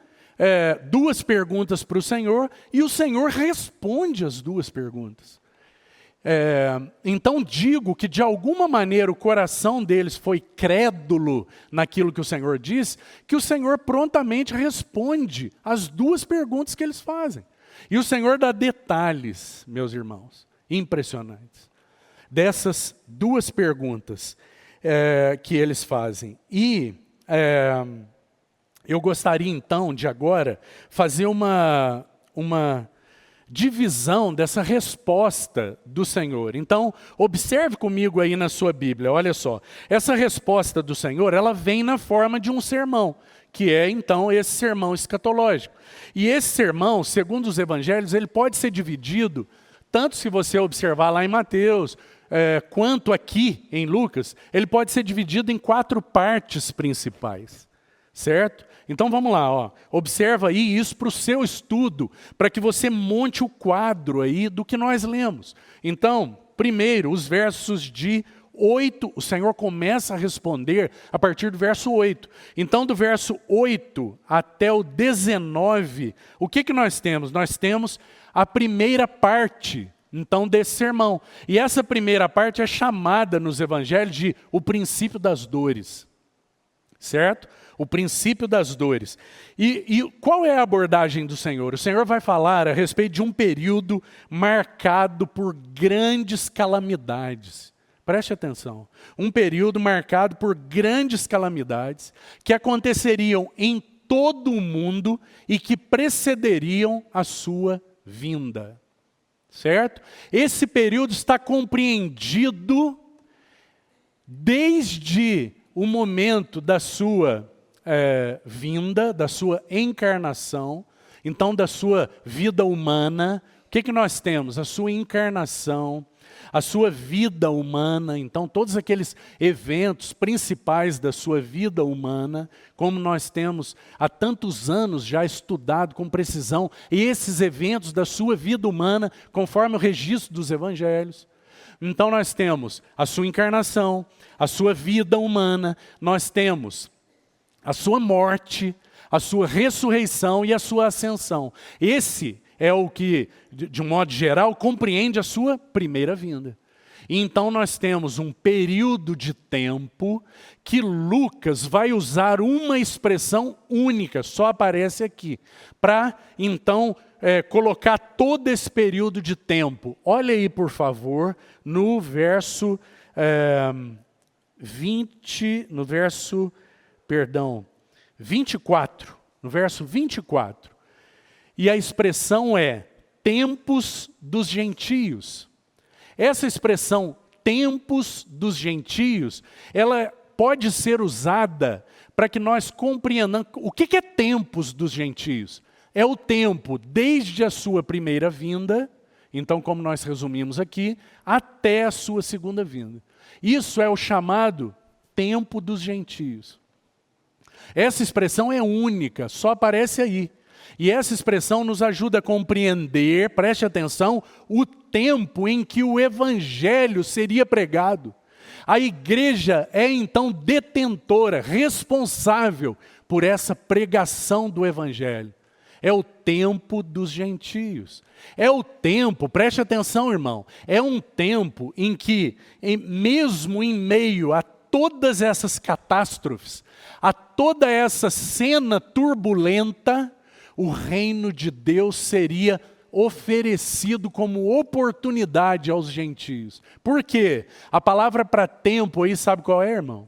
duas perguntas para o Senhor, e o Senhor responde as duas perguntas. Então digo que de alguma maneira o coração deles foi crédulo naquilo que o Senhor disse, que o Senhor prontamente responde as duas perguntas que eles fazem. E o Senhor dá detalhes, meus irmãos, impressionantes, dessas duas perguntas que eles fazem. E eu gostaria então de agora fazer uma divisão dessa resposta do Senhor. Então, observe comigo aí na sua Bíblia, olha só. Essa resposta do Senhor, ela vem na forma de um sermão, que é então esse sermão escatológico. E esse sermão, segundo os evangelhos, ele pode ser dividido, tanto se você observar lá em Mateus, quanto aqui em Lucas, ele pode ser dividido em 4 partes principais, certo? Então vamos lá, ó. Observa aí isso para o seu estudo, para que você monte o quadro aí do que nós lemos. Então, primeiro, os versos de 8, o Senhor começa a responder a partir do verso 8. Então, do verso 8 até o 19, o que nós temos? Nós temos a primeira parte, então, desse sermão. E essa primeira parte é chamada nos evangelhos de o princípio das dores. Certo? O princípio das dores. E qual é a abordagem do Senhor? O Senhor vai falar a respeito de um período marcado por grandes calamidades. Preste atenção. Um período marcado por grandes calamidades que aconteceriam em todo o mundo e que precederiam a sua vinda. Certo? Esse período está compreendido desde o momento da sua vinda, da sua encarnação, então da sua vida humana. O que nós temos? A sua encarnação, a sua vida humana, então todos aqueles eventos principais da sua vida humana, como nós temos há tantos anos já estudado com precisão, e esses eventos da sua vida humana, conforme o registro dos evangelhos. Então nós temos a sua encarnação, a sua vida humana, nós temos a sua morte, a sua ressurreição e a sua ascensão. Esse é o que, de um modo geral, compreende a sua primeira vinda. E então nós temos um período de tempo que Lucas vai usar uma expressão única, só aparece aqui, para então colocar todo esse período de tempo. Olha aí, por favor, no verso 24, no verso 24. E a expressão é tempos dos gentios. Essa expressão tempos dos gentios, ela pode ser usada para que nós compreendamos o que é tempos dos gentios. É o tempo desde a sua primeira vinda, então como nós resumimos aqui, até a sua segunda vinda. Isso é o chamado tempo dos gentios. Essa expressão é única, só aparece aí. E essa expressão nos ajuda a compreender, preste atenção, o tempo em que o evangelho seria pregado. A igreja é então detentora, responsável por essa pregação do evangelho. É o tempo dos gentios. É o tempo, preste atenção, irmão, é um tempo em que, mesmo em meio a todas essas catástrofes, a toda essa cena turbulenta, o reino de Deus seria oferecido como oportunidade aos gentios. Por quê? A palavra para tempo aí, sabe qual é, irmão?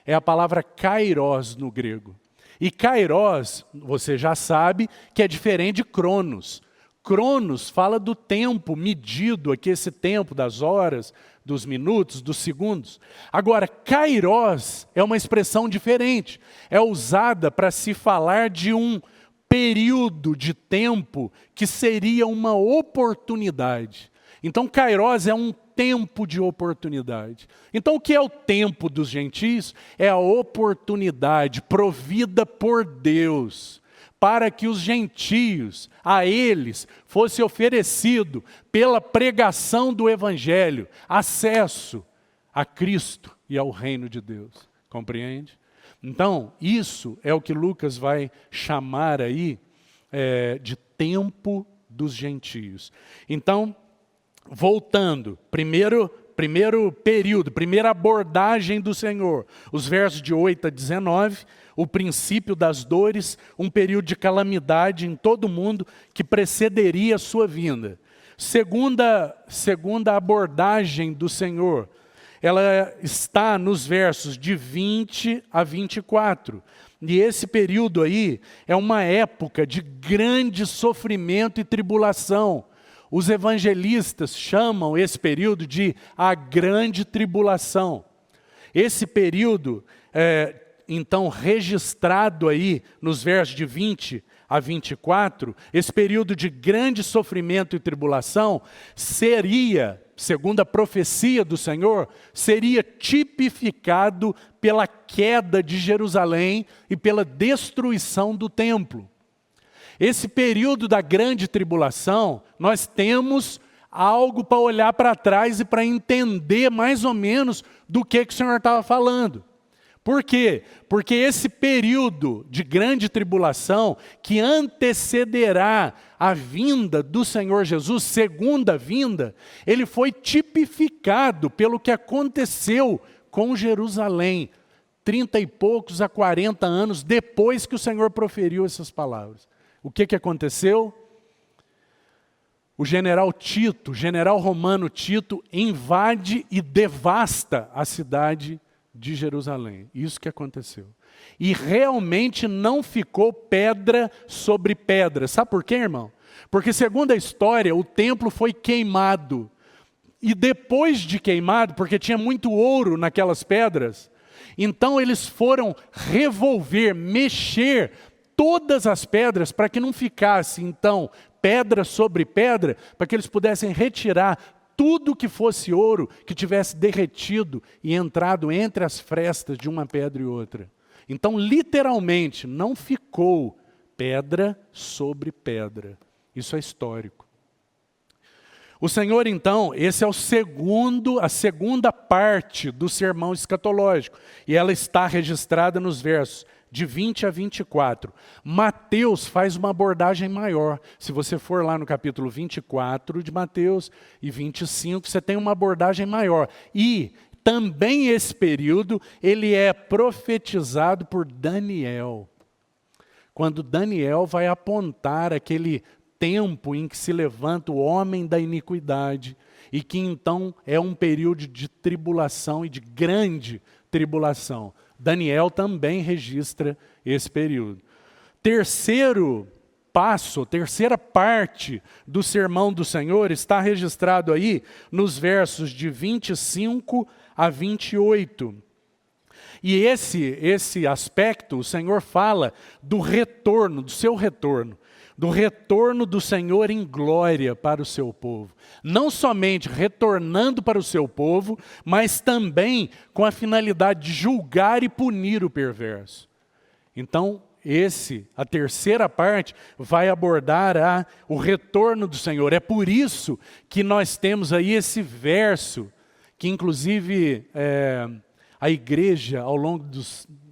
É a palavra kairos no grego. E kairos, você já sabe, que é diferente de cronos. Cronos fala do tempo medido, aqui esse tempo das horas, dos minutos, dos segundos. Agora, kairos é uma expressão diferente. É usada para se falar de um período de tempo que seria uma oportunidade. Então, kairos é um tempo de oportunidade. Então, o que é o tempo dos gentios? É a oportunidade provida por Deus para que os gentios, a eles, fosse oferecido pela pregação do evangelho, acesso a Cristo e ao reino de Deus. Compreende? Então, isso é o que Lucas vai chamar aí de tempo dos gentios. Então, voltando, primeiro período, primeira abordagem do Senhor, os versos de 8 a 19, o princípio das dores, um período de calamidade em todo o mundo que precederia a sua vinda. Segunda abordagem do Senhor, ela está nos versos de 20 a 24. E esse período aí é uma época de grande sofrimento e tribulação. Os evangelistas chamam esse período de a grande tribulação. Esse período, então, registrado aí nos versos de 20 a 24, esse período de grande sofrimento e tribulação seria, segundo a profecia do Senhor, seria tipificado pela queda de Jerusalém e pela destruição do templo. Esse período da grande tribulação, nós temos algo para olhar para trás e para entender mais ou menos do que o Senhor estava falando. Por quê? Porque esse período de grande tribulação que antecederá a vinda do Senhor Jesus, segunda vinda, ele foi tipificado pelo que aconteceu com Jerusalém, 30 e poucos a 40 anos depois que o Senhor proferiu essas palavras. O que aconteceu? O general Tito, o general romano Tito, invade e devasta a cidade de Jerusalém. Isso que aconteceu. E realmente não ficou pedra sobre pedra. Sabe por quê, irmão? Porque segundo a história, o templo foi queimado. E depois de queimado, porque tinha muito ouro naquelas pedras, Então eles foram revolver, mexer todas as pedras para que não ficasse, então, pedra sobre pedra, para que eles pudessem retirar tudo que fosse ouro, que tivesse derretido e entrado entre as frestas de uma pedra e outra. Então, literalmente, não ficou pedra sobre pedra. Isso é histórico. O Senhor, então, esse é a segunda parte do sermão escatológico. E ela está registrada nos versos de 20 a 24. Mateus faz uma abordagem maior. Se você for lá no capítulo 24 de Mateus e 25, você tem uma abordagem maior. E também esse período, ele é profetizado por Daniel. Quando Daniel vai apontar aquele tempo em que se levanta o homem da iniquidade e que então é um período de tribulação e de grande tribulação. Daniel também registra esse período. Terceiro passo, terceira parte do sermão do Senhor está registrado aí nos versos de 25 a 28. E esse aspecto, o Senhor fala do retorno, do seu retorno. Do retorno do Senhor em glória para o seu povo. Não somente retornando para o seu povo, mas também com a finalidade de julgar e punir o perverso. Então, a terceira parte, vai abordar o retorno do Senhor. É por isso que nós temos aí esse verso, que inclusive a igreja, ao longo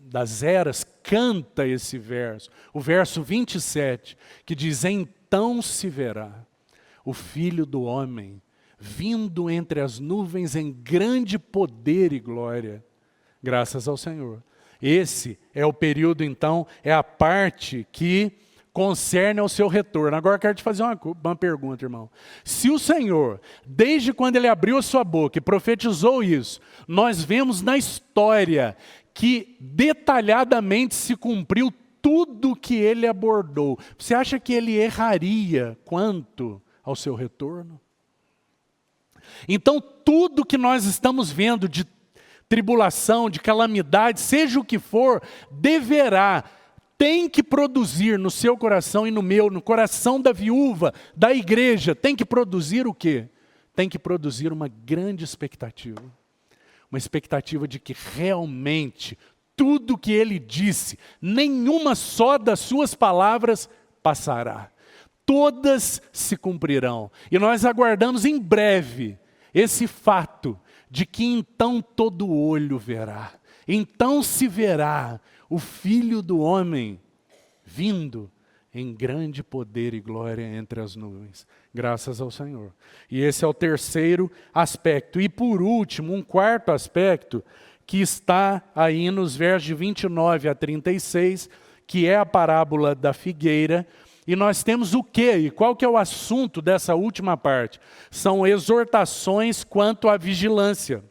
das eras, canta esse verso, o verso 27, que diz: então se verá o Filho do Homem vindo entre as nuvens em grande poder e glória, graças ao Senhor. Esse é o período, então, é a parte que concerne ao seu retorno. Agora eu quero te fazer uma pergunta, irmão. Se o Senhor, desde quando Ele abriu a sua boca e profetizou isso, nós vemos na história que detalhadamente se cumpriu tudo que Ele abordou, você acha que Ele erraria quanto ao seu retorno? Então tudo que nós estamos vendo de tribulação, de calamidade, seja o que for, tem que produzir no seu coração e no meu, no coração da viúva, da igreja, tem que produzir o quê? Tem que produzir uma grande expectativa. Uma expectativa de que realmente tudo que Ele disse, nenhuma só das suas palavras passará. Todas se cumprirão. E nós aguardamos em breve esse fato de que então todo olho verá. Então se verá o Filho do Homem vindo em grande poder e glória entre as nuvens, graças ao Senhor. E esse é o terceiro aspecto. E por último, um quarto aspecto, que está aí nos versos de 29 a 36, que é a parábola da figueira. E nós temos o quê? E qual que é o assunto dessa última parte? São exortações quanto à vigilância.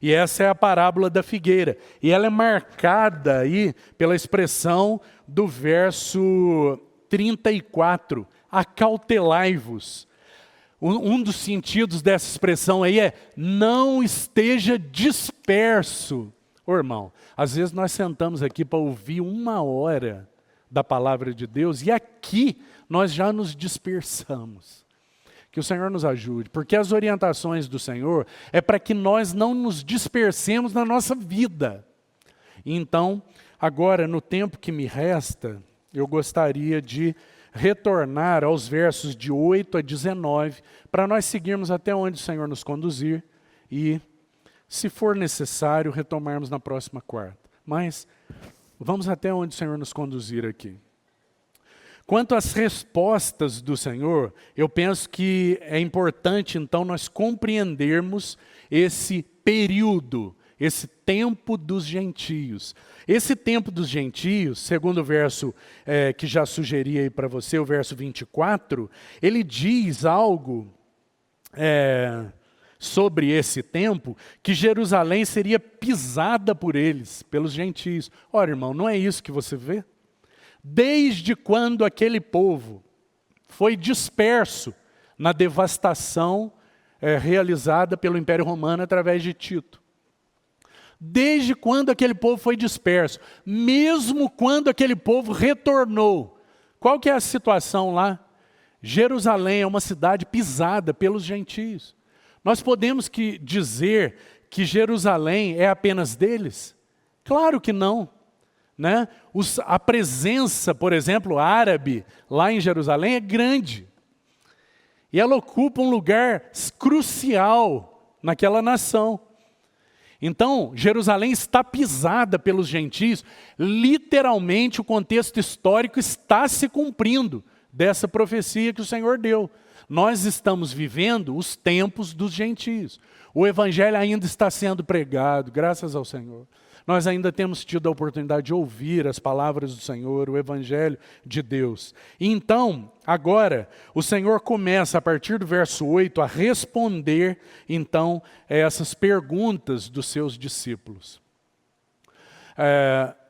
E essa é a parábola da figueira. E ela é marcada aí pela expressão do verso 34. Acautelai-vos. Um dos sentidos dessa expressão aí é: não esteja disperso. Ô irmão, às vezes nós sentamos aqui para ouvir 1 hora da palavra de Deus e aqui nós já nos dispersamos. Que o Senhor nos ajude, porque as orientações do Senhor é para que nós não nos dispersemos na nossa vida. Então, agora, no tempo que me resta, eu gostaria de retornar aos versos de 8 a 19, para nós seguirmos até onde o Senhor nos conduzir e, se for necessário, retomarmos na próxima quarta. Mas vamos até onde o Senhor nos conduzir aqui. Quanto às respostas do Senhor, eu penso que é importante, então, nós compreendermos esse período, esse tempo dos gentios. Esse tempo dos gentios, segundo o verso que já sugeri aí para você, o verso 24, ele diz algo sobre esse tempo, que Jerusalém seria pisada por eles, pelos gentios. Ora, irmão, não é isso que você vê? Desde quando aquele povo foi disperso na devastação realizada pelo Império Romano através de Tito. desde quando aquele povo foi disperso, mesmo quando aquele povo retornou. Qual que é a situação lá? Jerusalém é uma cidade pisada pelos gentios. Nós podemos dizer que Jerusalém é apenas deles? Claro que não. Né? A presença, por exemplo, árabe lá em Jerusalém é grande. E ela ocupa um lugar crucial naquela nação. Então, Jerusalém está pisada pelos gentios. Literalmente, o contexto histórico está se cumprindo dessa profecia que o Senhor deu. Nós estamos vivendo os tempos dos gentios. O evangelho ainda está sendo pregado, graças ao Senhor. Nós ainda temos tido a oportunidade de ouvir as palavras do Senhor, o evangelho de Deus. Então, agora, o Senhor começa, a partir do verso 8, a responder, então, essas perguntas dos seus discípulos.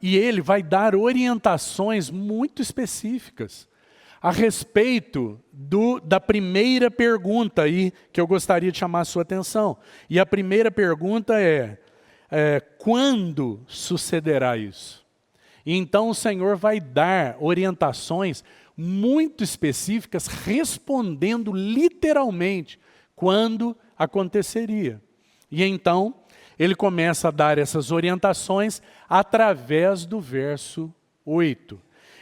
E ele vai dar orientações muito específicas a respeito da primeira pergunta aí, que eu gostaria de chamar a sua atenção. E a primeira pergunta é, quando sucederá isso? E então o Senhor vai dar orientações muito específicas, respondendo literalmente quando aconteceria. E então ele começa a dar essas orientações através do verso 8.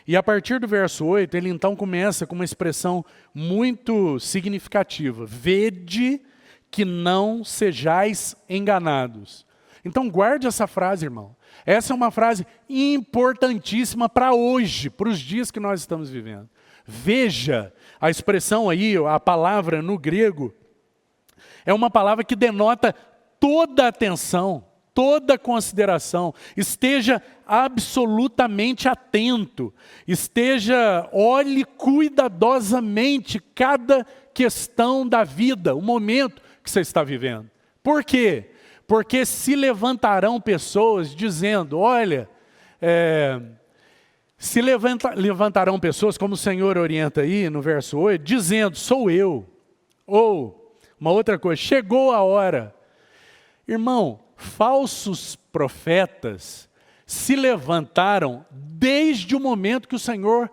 E a partir do verso 8, ele então começa com uma expressão muito significativa. Vede que não sejais enganados. Então guarde essa frase, irmão. Essa é uma frase importantíssima para hoje, para os dias que nós estamos vivendo. Veja, a expressão aí, a palavra no grego, é uma palavra que denota toda a atenção, toda a consideração. Esteja absolutamente atento. Olhe cuidadosamente cada questão da vida, o momento que você está vivendo. Por quê? Porque se levantarão pessoas dizendo, olha, levantarão pessoas, como o Senhor orienta aí no verso 8, dizendo, sou eu. Ou, uma outra coisa, chegou a hora. Irmão, falsos profetas se levantaram desde o momento que o Senhor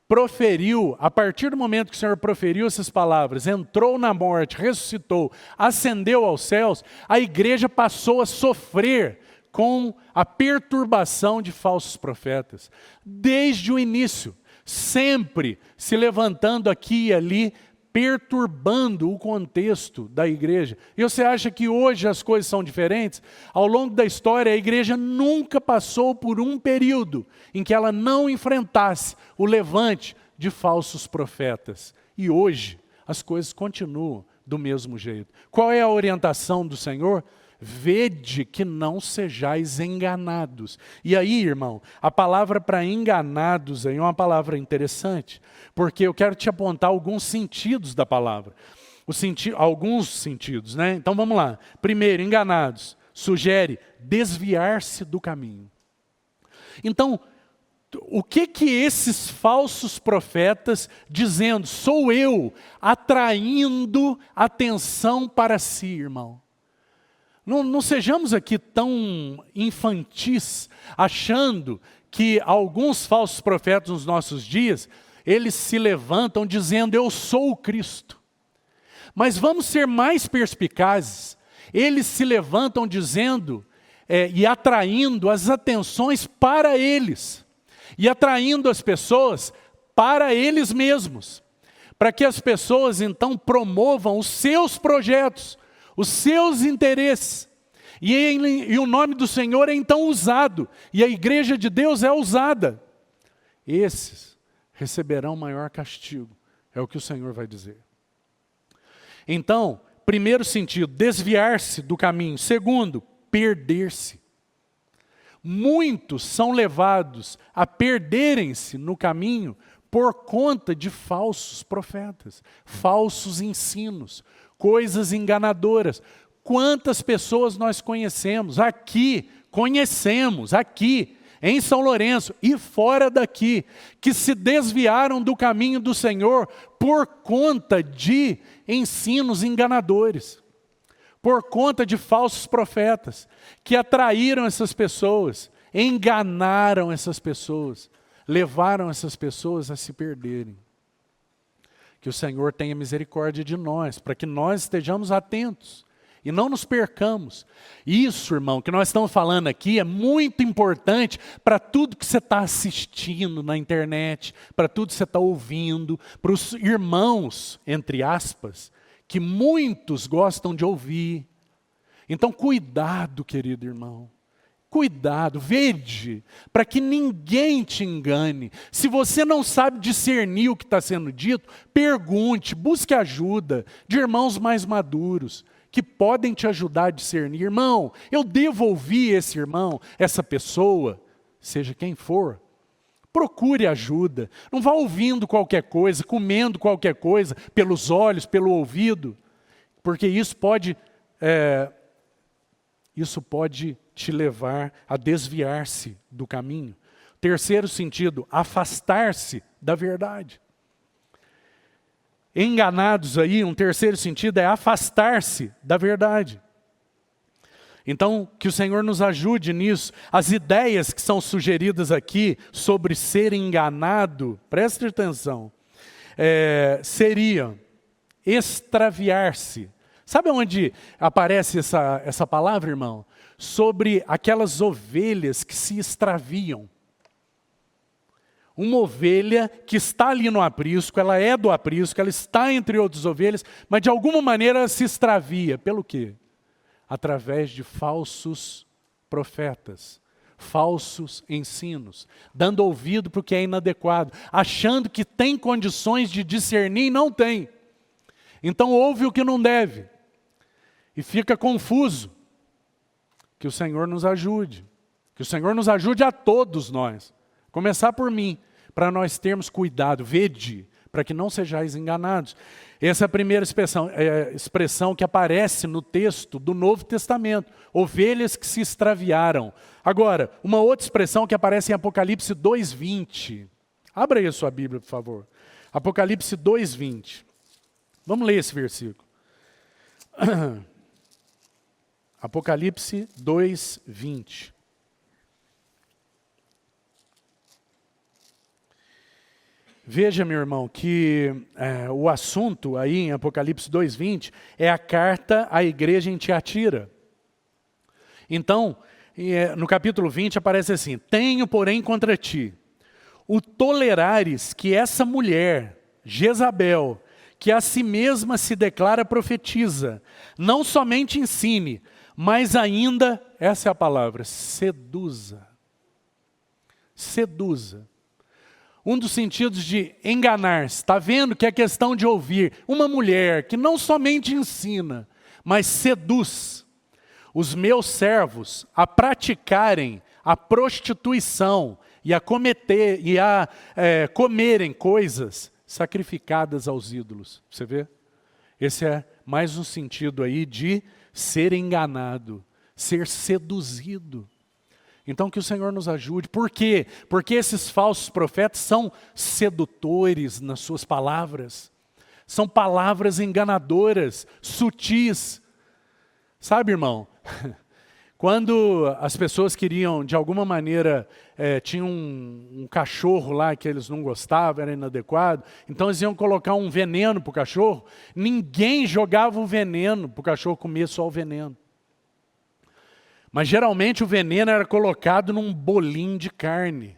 proferiu, a partir do momento que o Senhor proferiu essas palavras, entrou na morte, ressuscitou, ascendeu aos céus, a igreja passou a sofrer com a perturbação de falsos profetas. Desde o início, sempre se levantando aqui e ali, perturbando o contexto da igreja. E você acha que hoje as coisas são diferentes? Ao longo da história, a igreja nunca passou por um período em que ela não enfrentasse o levante de falsos profetas. E hoje, as coisas continuam do mesmo jeito. Qual é a orientação do Senhor? Vede que não sejais enganados. E aí, irmão, a palavra para enganados aí é uma palavra interessante, porque eu quero te apontar alguns sentidos da palavra. Alguns sentidos, né? Então vamos lá. Primeiro, enganados, sugere desviar-se do caminho. Então, o que esses falsos profetas dizendo, sou eu, atraindo atenção para si, irmão? Não sejamos aqui tão infantis, achando que alguns falsos profetas nos nossos dias, eles se levantam dizendo, eu sou o Cristo. Mas vamos ser mais perspicazes. Eles se levantam dizendo e atraindo as atenções para eles. E atraindo as pessoas para eles mesmos. Para que as pessoas então promovam os seus projetos, os seus interesses, e o nome do Senhor é então usado, e a igreja de Deus é usada. Esses receberão maior castigo, é o que o Senhor vai dizer. Então, primeiro sentido, desviar-se do caminho. Segundo, perder-se. Muitos são levados a perderem-se no caminho por conta de falsos profetas, falsos ensinos, coisas enganadoras. Quantas pessoas nós conhecemos aqui, em São Lourenço e fora daqui, que se desviaram do caminho do Senhor por conta de ensinos enganadores, por conta de falsos profetas, que atraíram essas pessoas, enganaram essas pessoas, levaram essas pessoas a se perderem. Que o Senhor tenha misericórdia de nós, para que nós estejamos atentos e não nos percamos. Isso, irmão, que nós estamos falando aqui é muito importante para tudo que você está assistindo na internet, para tudo que você está ouvindo, para os irmãos, entre aspas, que muitos gostam de ouvir. Então, cuidado, querido irmão. Cuidado, vede, para que ninguém te engane. Se você não sabe discernir o que está sendo dito, pergunte, busque ajuda de irmãos mais maduros, que podem te ajudar a discernir. Irmão, eu devo ouvir esse irmão, essa pessoa, seja quem for. Procure ajuda. Não vá ouvindo qualquer coisa, comendo qualquer coisa, pelos olhos, pelo ouvido, porque isso pode te levar a desviar-se do caminho. Terceiro sentido, afastar-se da verdade. Enganados aí, um terceiro sentido é afastar-se da verdade. Então, que o Senhor nos ajude nisso. As ideias que são sugeridas aqui sobre ser enganado, preste atenção, seriam extraviar-se. Sabe onde aparece essa palavra, irmão? Sobre aquelas ovelhas que se extraviam. Uma ovelha que está ali no aprisco, ela é do aprisco, ela está entre outras ovelhas, mas de alguma maneira ela se extravia. Pelo quê? Através de falsos profetas, falsos ensinos, dando ouvido para o que é inadequado, achando que tem condições de discernir e não tem. Então ouve o que não deve e fica confuso. Que o Senhor nos ajude, que o Senhor nos ajude a todos nós, começar por mim, para nós termos cuidado, vede, para que não sejais enganados. Essa é a primeira expressão que aparece no texto do Novo Testamento, ovelhas que se extraviaram. Agora, uma outra expressão que aparece em Apocalipse 2:20. Abra aí a sua Bíblia, por favor. Apocalipse 2:20. Vamos ler esse versículo. Apocalipse 2:20. Veja, meu irmão, que o assunto aí em Apocalipse 2:20 é a carta à igreja em Tiatira. Então, no capítulo 20 aparece assim: tenho, porém, contra ti o tolerares que essa mulher, Jezabel, que a si mesma se declara profetiza, não somente ensine, mas ainda, essa é a palavra, seduza. Seduza. Um dos sentidos de enganar, está vendo que é questão de ouvir uma mulher que não somente ensina, mas seduz os meus servos a praticarem a prostituição e a comerem coisas sacrificadas aos ídolos. Você vê? Esse é mais um sentido aí de ser enganado, ser seduzido. Então que o Senhor nos ajude. Por quê? Porque esses falsos profetas são sedutores nas suas palavras. São palavras enganadoras, sutis. Sabe, irmão? Quando as pessoas queriam, de alguma maneira, tinha um cachorro lá que eles não gostavam, era inadequado, então eles iam colocar um veneno para o cachorro. Ninguém jogava o veneno para o cachorro comer só o veneno. Mas geralmente o veneno era colocado num bolinho de carne.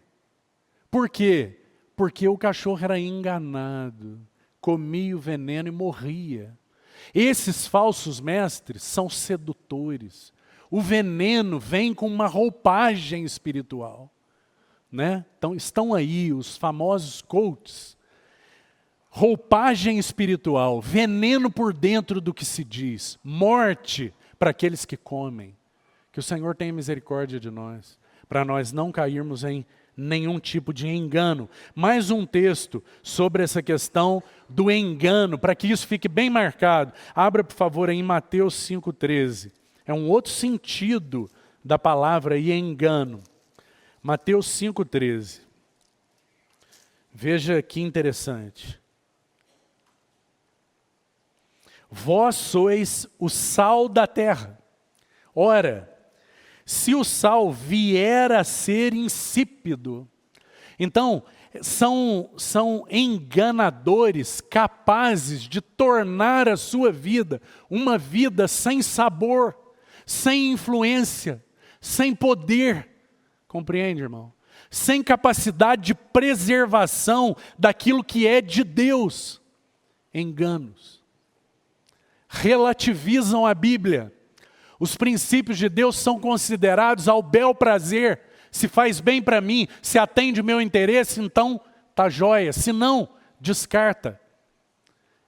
Por quê? Porque o cachorro era enganado, comia o veneno e morria. Esses falsos mestres são sedutores. O veneno vem com uma roupagem espiritual, né? Então estão aí os famosos coaches. Roupagem espiritual, veneno por dentro do que se diz, morte para aqueles que comem. Que o Senhor tenha misericórdia de nós, para nós não cairmos em nenhum tipo de engano. Mais um texto sobre essa questão do engano, para que isso fique bem marcado. Abra, por favor, em Mateus 5,13. É um outro sentido da palavra aí, engano. Mateus 5,13. Veja que interessante. Vós sois o sal da terra. Ora, se o sal vier a ser insípido, então são enganadores capazes de tornar a sua vida uma vida sem sabor, sem influência, sem poder. Compreende, irmão? Sem capacidade de preservação daquilo que é de Deus. Enganos. Relativizam a Bíblia. Os princípios de Deus são considerados ao bel prazer. Se faz bem para mim, se atende o meu interesse, então tá jóia. Se não, descarta.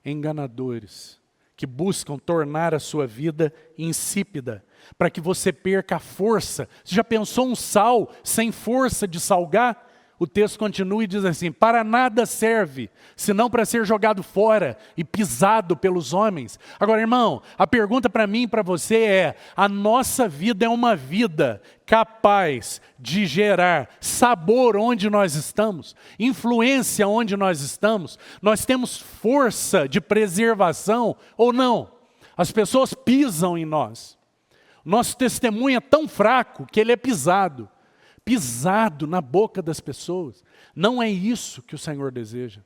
Enganadores que buscam tornar a sua vida insípida, para que você perca a força. Você já pensou um sal sem força de salgar? O texto continua e diz assim: para nada serve, senão para ser jogado fora e pisado pelos homens. Agora, irmão, a pergunta para mim e para você é: a nossa vida é uma vida capaz de gerar sabor onde nós estamos, influência onde nós estamos? Nós temos força de preservação ou não? As pessoas pisam em nós. Nosso testemunho é tão fraco que ele é pisado na boca das pessoas. Não é isso que o Senhor deseja.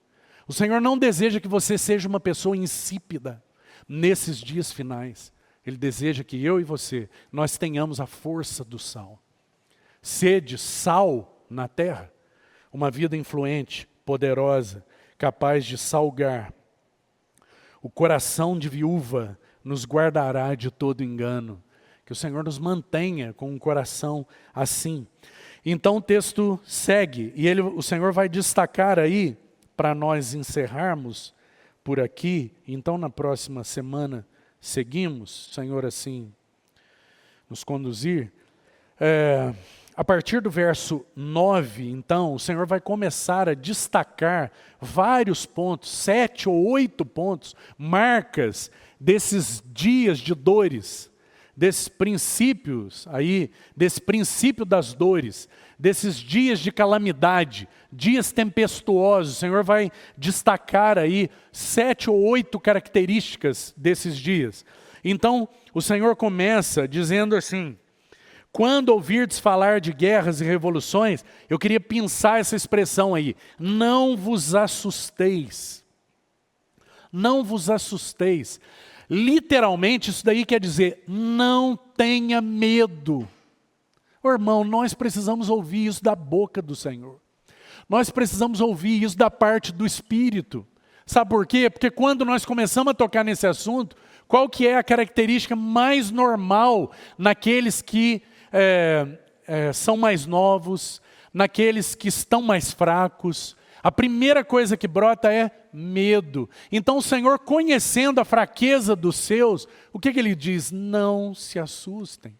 O Senhor não deseja que você seja uma pessoa insípida nesses dias finais. Ele deseja que eu e você, nós tenhamos a força do sal. Sede sal na terra, uma vida influente, poderosa, capaz de salgar. O coração de viúva nos guardará de todo engano. Que o Senhor nos mantenha com um coração assim. Então o texto segue, e o Senhor vai destacar aí, para nós encerrarmos por aqui. Então na próxima semana seguimos, Senhor assim nos conduzir. A partir do verso 9, então, o Senhor vai começar a destacar vários pontos, 7 ou 8 pontos, marcas desses dias de dores, desses princípios aí, desse princípio das dores, desses dias de calamidade, dias tempestuosos. O Senhor vai destacar aí 7 ou 8 características desses dias. Então, o Senhor começa dizendo assim: quando ouvirdes falar de guerras e revoluções, eu queria pensar essa expressão aí, não vos assusteis. Não vos assusteis. Literalmente, isso daí quer dizer, não tenha medo. Irmão, nós precisamos ouvir isso da boca do Senhor. Nós precisamos ouvir isso da parte do Espírito. Sabe por quê? Porque quando nós começamos a tocar nesse assunto, qual que é a característica mais normal naqueles que são mais novos, naqueles que estão mais fracos? A primeira coisa que brota é medo. Então o Senhor, conhecendo a fraqueza dos seus, o que Ele diz? Não se assustem.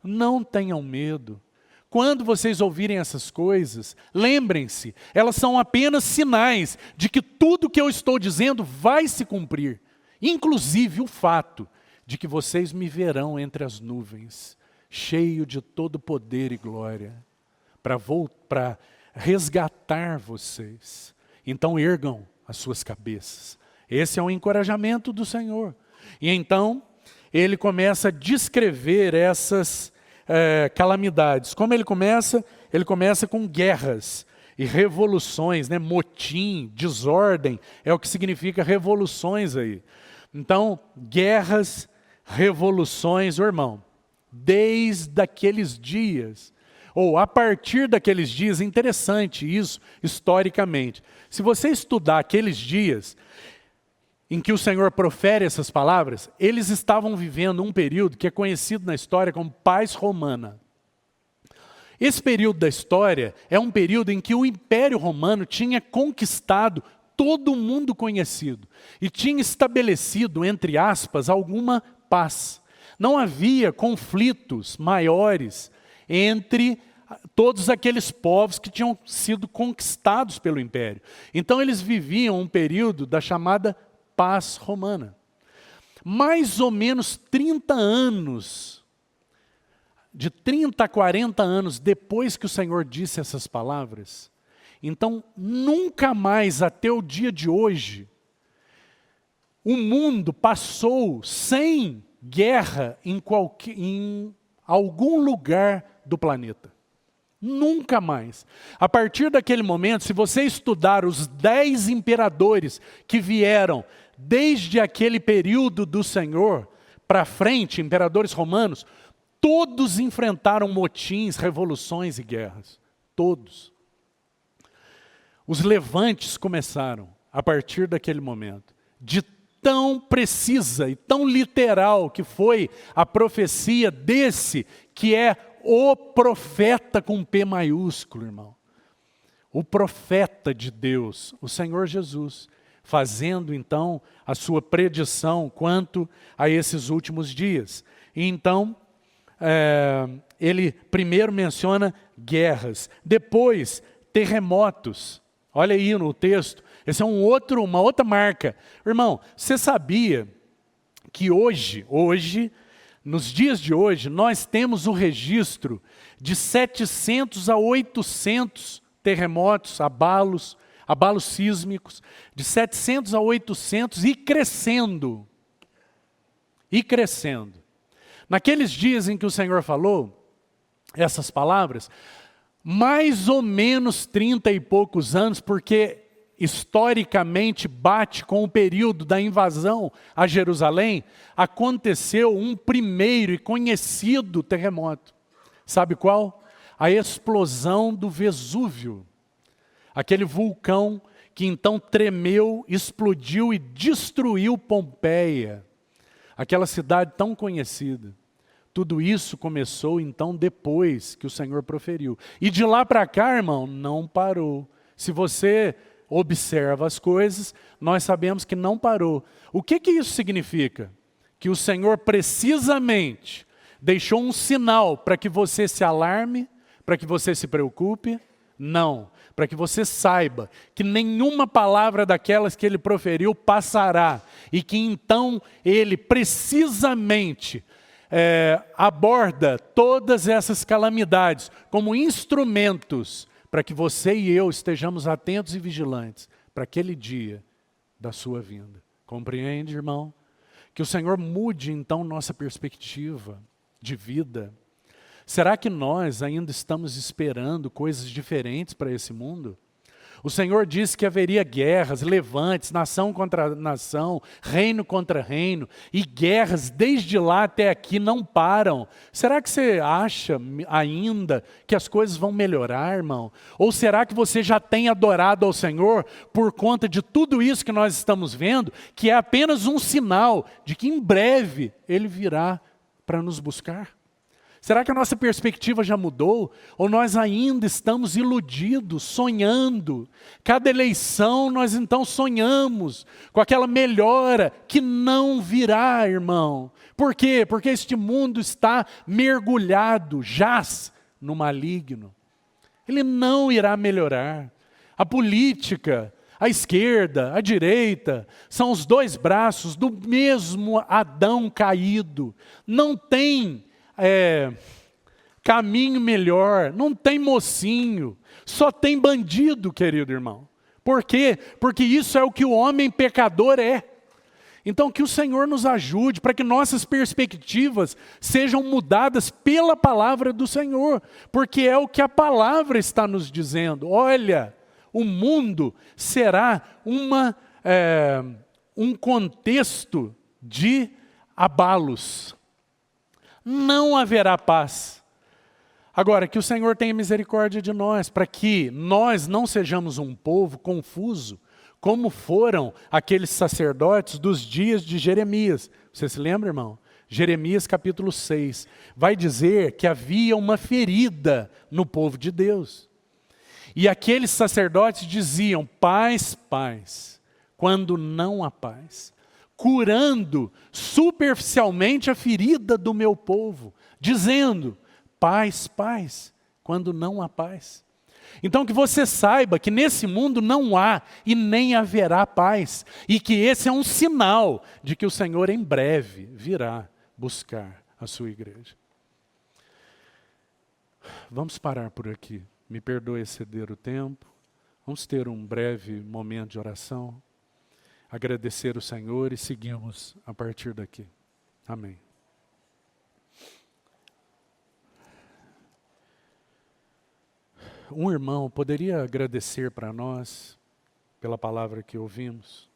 Não tenham medo. Quando vocês ouvirem essas coisas, lembrem-se, elas são apenas sinais de que tudo que eu estou dizendo vai se cumprir. Inclusive o fato de que vocês me verão entre as nuvens, cheio de todo poder e glória, para resgatar vocês. Então ergam as suas cabeças. Esse é o encorajamento do Senhor. E então Ele começa a descrever essas calamidades. Como Ele começa? Ele começa com guerras e revoluções, né? Motim, desordem, é o que significa revoluções aí. Então, guerras, revoluções, irmão, desde aqueles dias, ou a partir daqueles dias, é interessante isso historicamente. Se você estudar aqueles dias em que o Senhor profere essas palavras, eles estavam vivendo um período que é conhecido na história como paz romana. Esse período da história é um período em que o Império Romano tinha conquistado todo o mundo conhecido e tinha estabelecido, entre aspas, alguma paz. Não havia conflitos maiores entre todos aqueles povos que tinham sido conquistados pelo Império. Então eles viviam um período da chamada paz romana. Mais ou menos 30 anos, de 30 a 40 anos depois que o Senhor disse essas palavras, então nunca mais até o dia de hoje, o mundo passou sem guerra em algum lugar do planeta. Nunca mais. A partir daquele momento, se você estudar os 10 imperadores que vieram desde aquele período do Senhor para frente, imperadores romanos, todos enfrentaram motins, revoluções e guerras. Todos. Os levantes começaram a partir daquele momento. De tão precisa e tão literal que foi a profecia desse que é o profeta com P maiúsculo, irmão. O profeta de Deus, o Senhor Jesus, fazendo então a sua predição quanto a esses últimos dias. E então, ele primeiro menciona guerras, depois terremotos. Olha aí no texto, esse é uma outra marca. Irmão, você sabia que hoje, nos dias de hoje, nós temos o registro de 700 a 800 terremotos, abalos sísmicos, de 700 a 800 e crescendo. E crescendo. Naqueles dias em que o Senhor falou essas palavras, mais ou menos 30 e poucos anos, porque historicamente bate com o período da invasão a Jerusalém, aconteceu um primeiro e conhecido terremoto. Sabe qual? A explosão do Vesúvio. Aquele vulcão que então tremeu, explodiu e destruiu Pompeia. Aquela cidade tão conhecida. Tudo isso começou então depois que o Senhor proferiu. E de lá para cá, irmão, não parou. Se você observa as coisas, nós sabemos que não parou. O que isso significa? Que o Senhor precisamente deixou um sinal para que você se alarme, para que você se preocupe? Não. Para que você saiba que nenhuma palavra daquelas que ele proferiu passará. E que então ele precisamente aborda todas essas calamidades como instrumentos para que você e eu estejamos atentos e vigilantes para aquele dia da sua vinda. Compreende, irmão? Que o Senhor mude então nossa perspectiva de vida. Será que nós ainda estamos esperando coisas diferentes para esse mundo? O Senhor disse que haveria guerras, levantes, nação contra nação, reino contra reino, e guerras desde lá até aqui não param. Será que você acha ainda que as coisas vão melhorar, irmão? Ou será que você já tem adorado ao Senhor por conta de tudo isso que nós estamos vendo, que é apenas um sinal de que em breve Ele virá para nos buscar? Será que a nossa perspectiva já mudou? Ou nós ainda estamos iludidos, sonhando? Cada eleição nós então sonhamos com aquela melhora que não virá, irmão. Por quê? Porque este mundo está mergulhado, jaz no maligno. Ele não irá melhorar. A política, a esquerda, a direita, são os dois braços do mesmo Adão caído. Não tem caminho melhor, não tem mocinho, só tem bandido, querido irmão. Por quê? Porque isso é o que o homem pecador é. Então que o Senhor nos ajude para que nossas perspectivas sejam mudadas pela palavra do Senhor, porque é o que a palavra está nos dizendo. Olha, o mundo será um contexto de abalos. Não haverá paz. Agora, que o Senhor tenha misericórdia de nós, para que nós não sejamos um povo confuso, como foram aqueles sacerdotes dos dias de Jeremias. Você se lembra, irmão? Jeremias capítulo 6. Vai dizer que havia uma ferida no povo de Deus. E aqueles sacerdotes diziam, paz, paz, quando não há paz. Curando superficialmente a ferida do meu povo, dizendo, paz, paz, quando não há paz. Então que você saiba que nesse mundo não há e nem haverá paz, e que esse é um sinal de que o Senhor em breve virá buscar a sua igreja. Vamos parar por aqui, me perdoe exceder o tempo, vamos ter um breve momento de oração. agradecer o Senhor e seguimos a partir daqui. Amém. Um irmão poderia agradecer para nós pela palavra que ouvimos?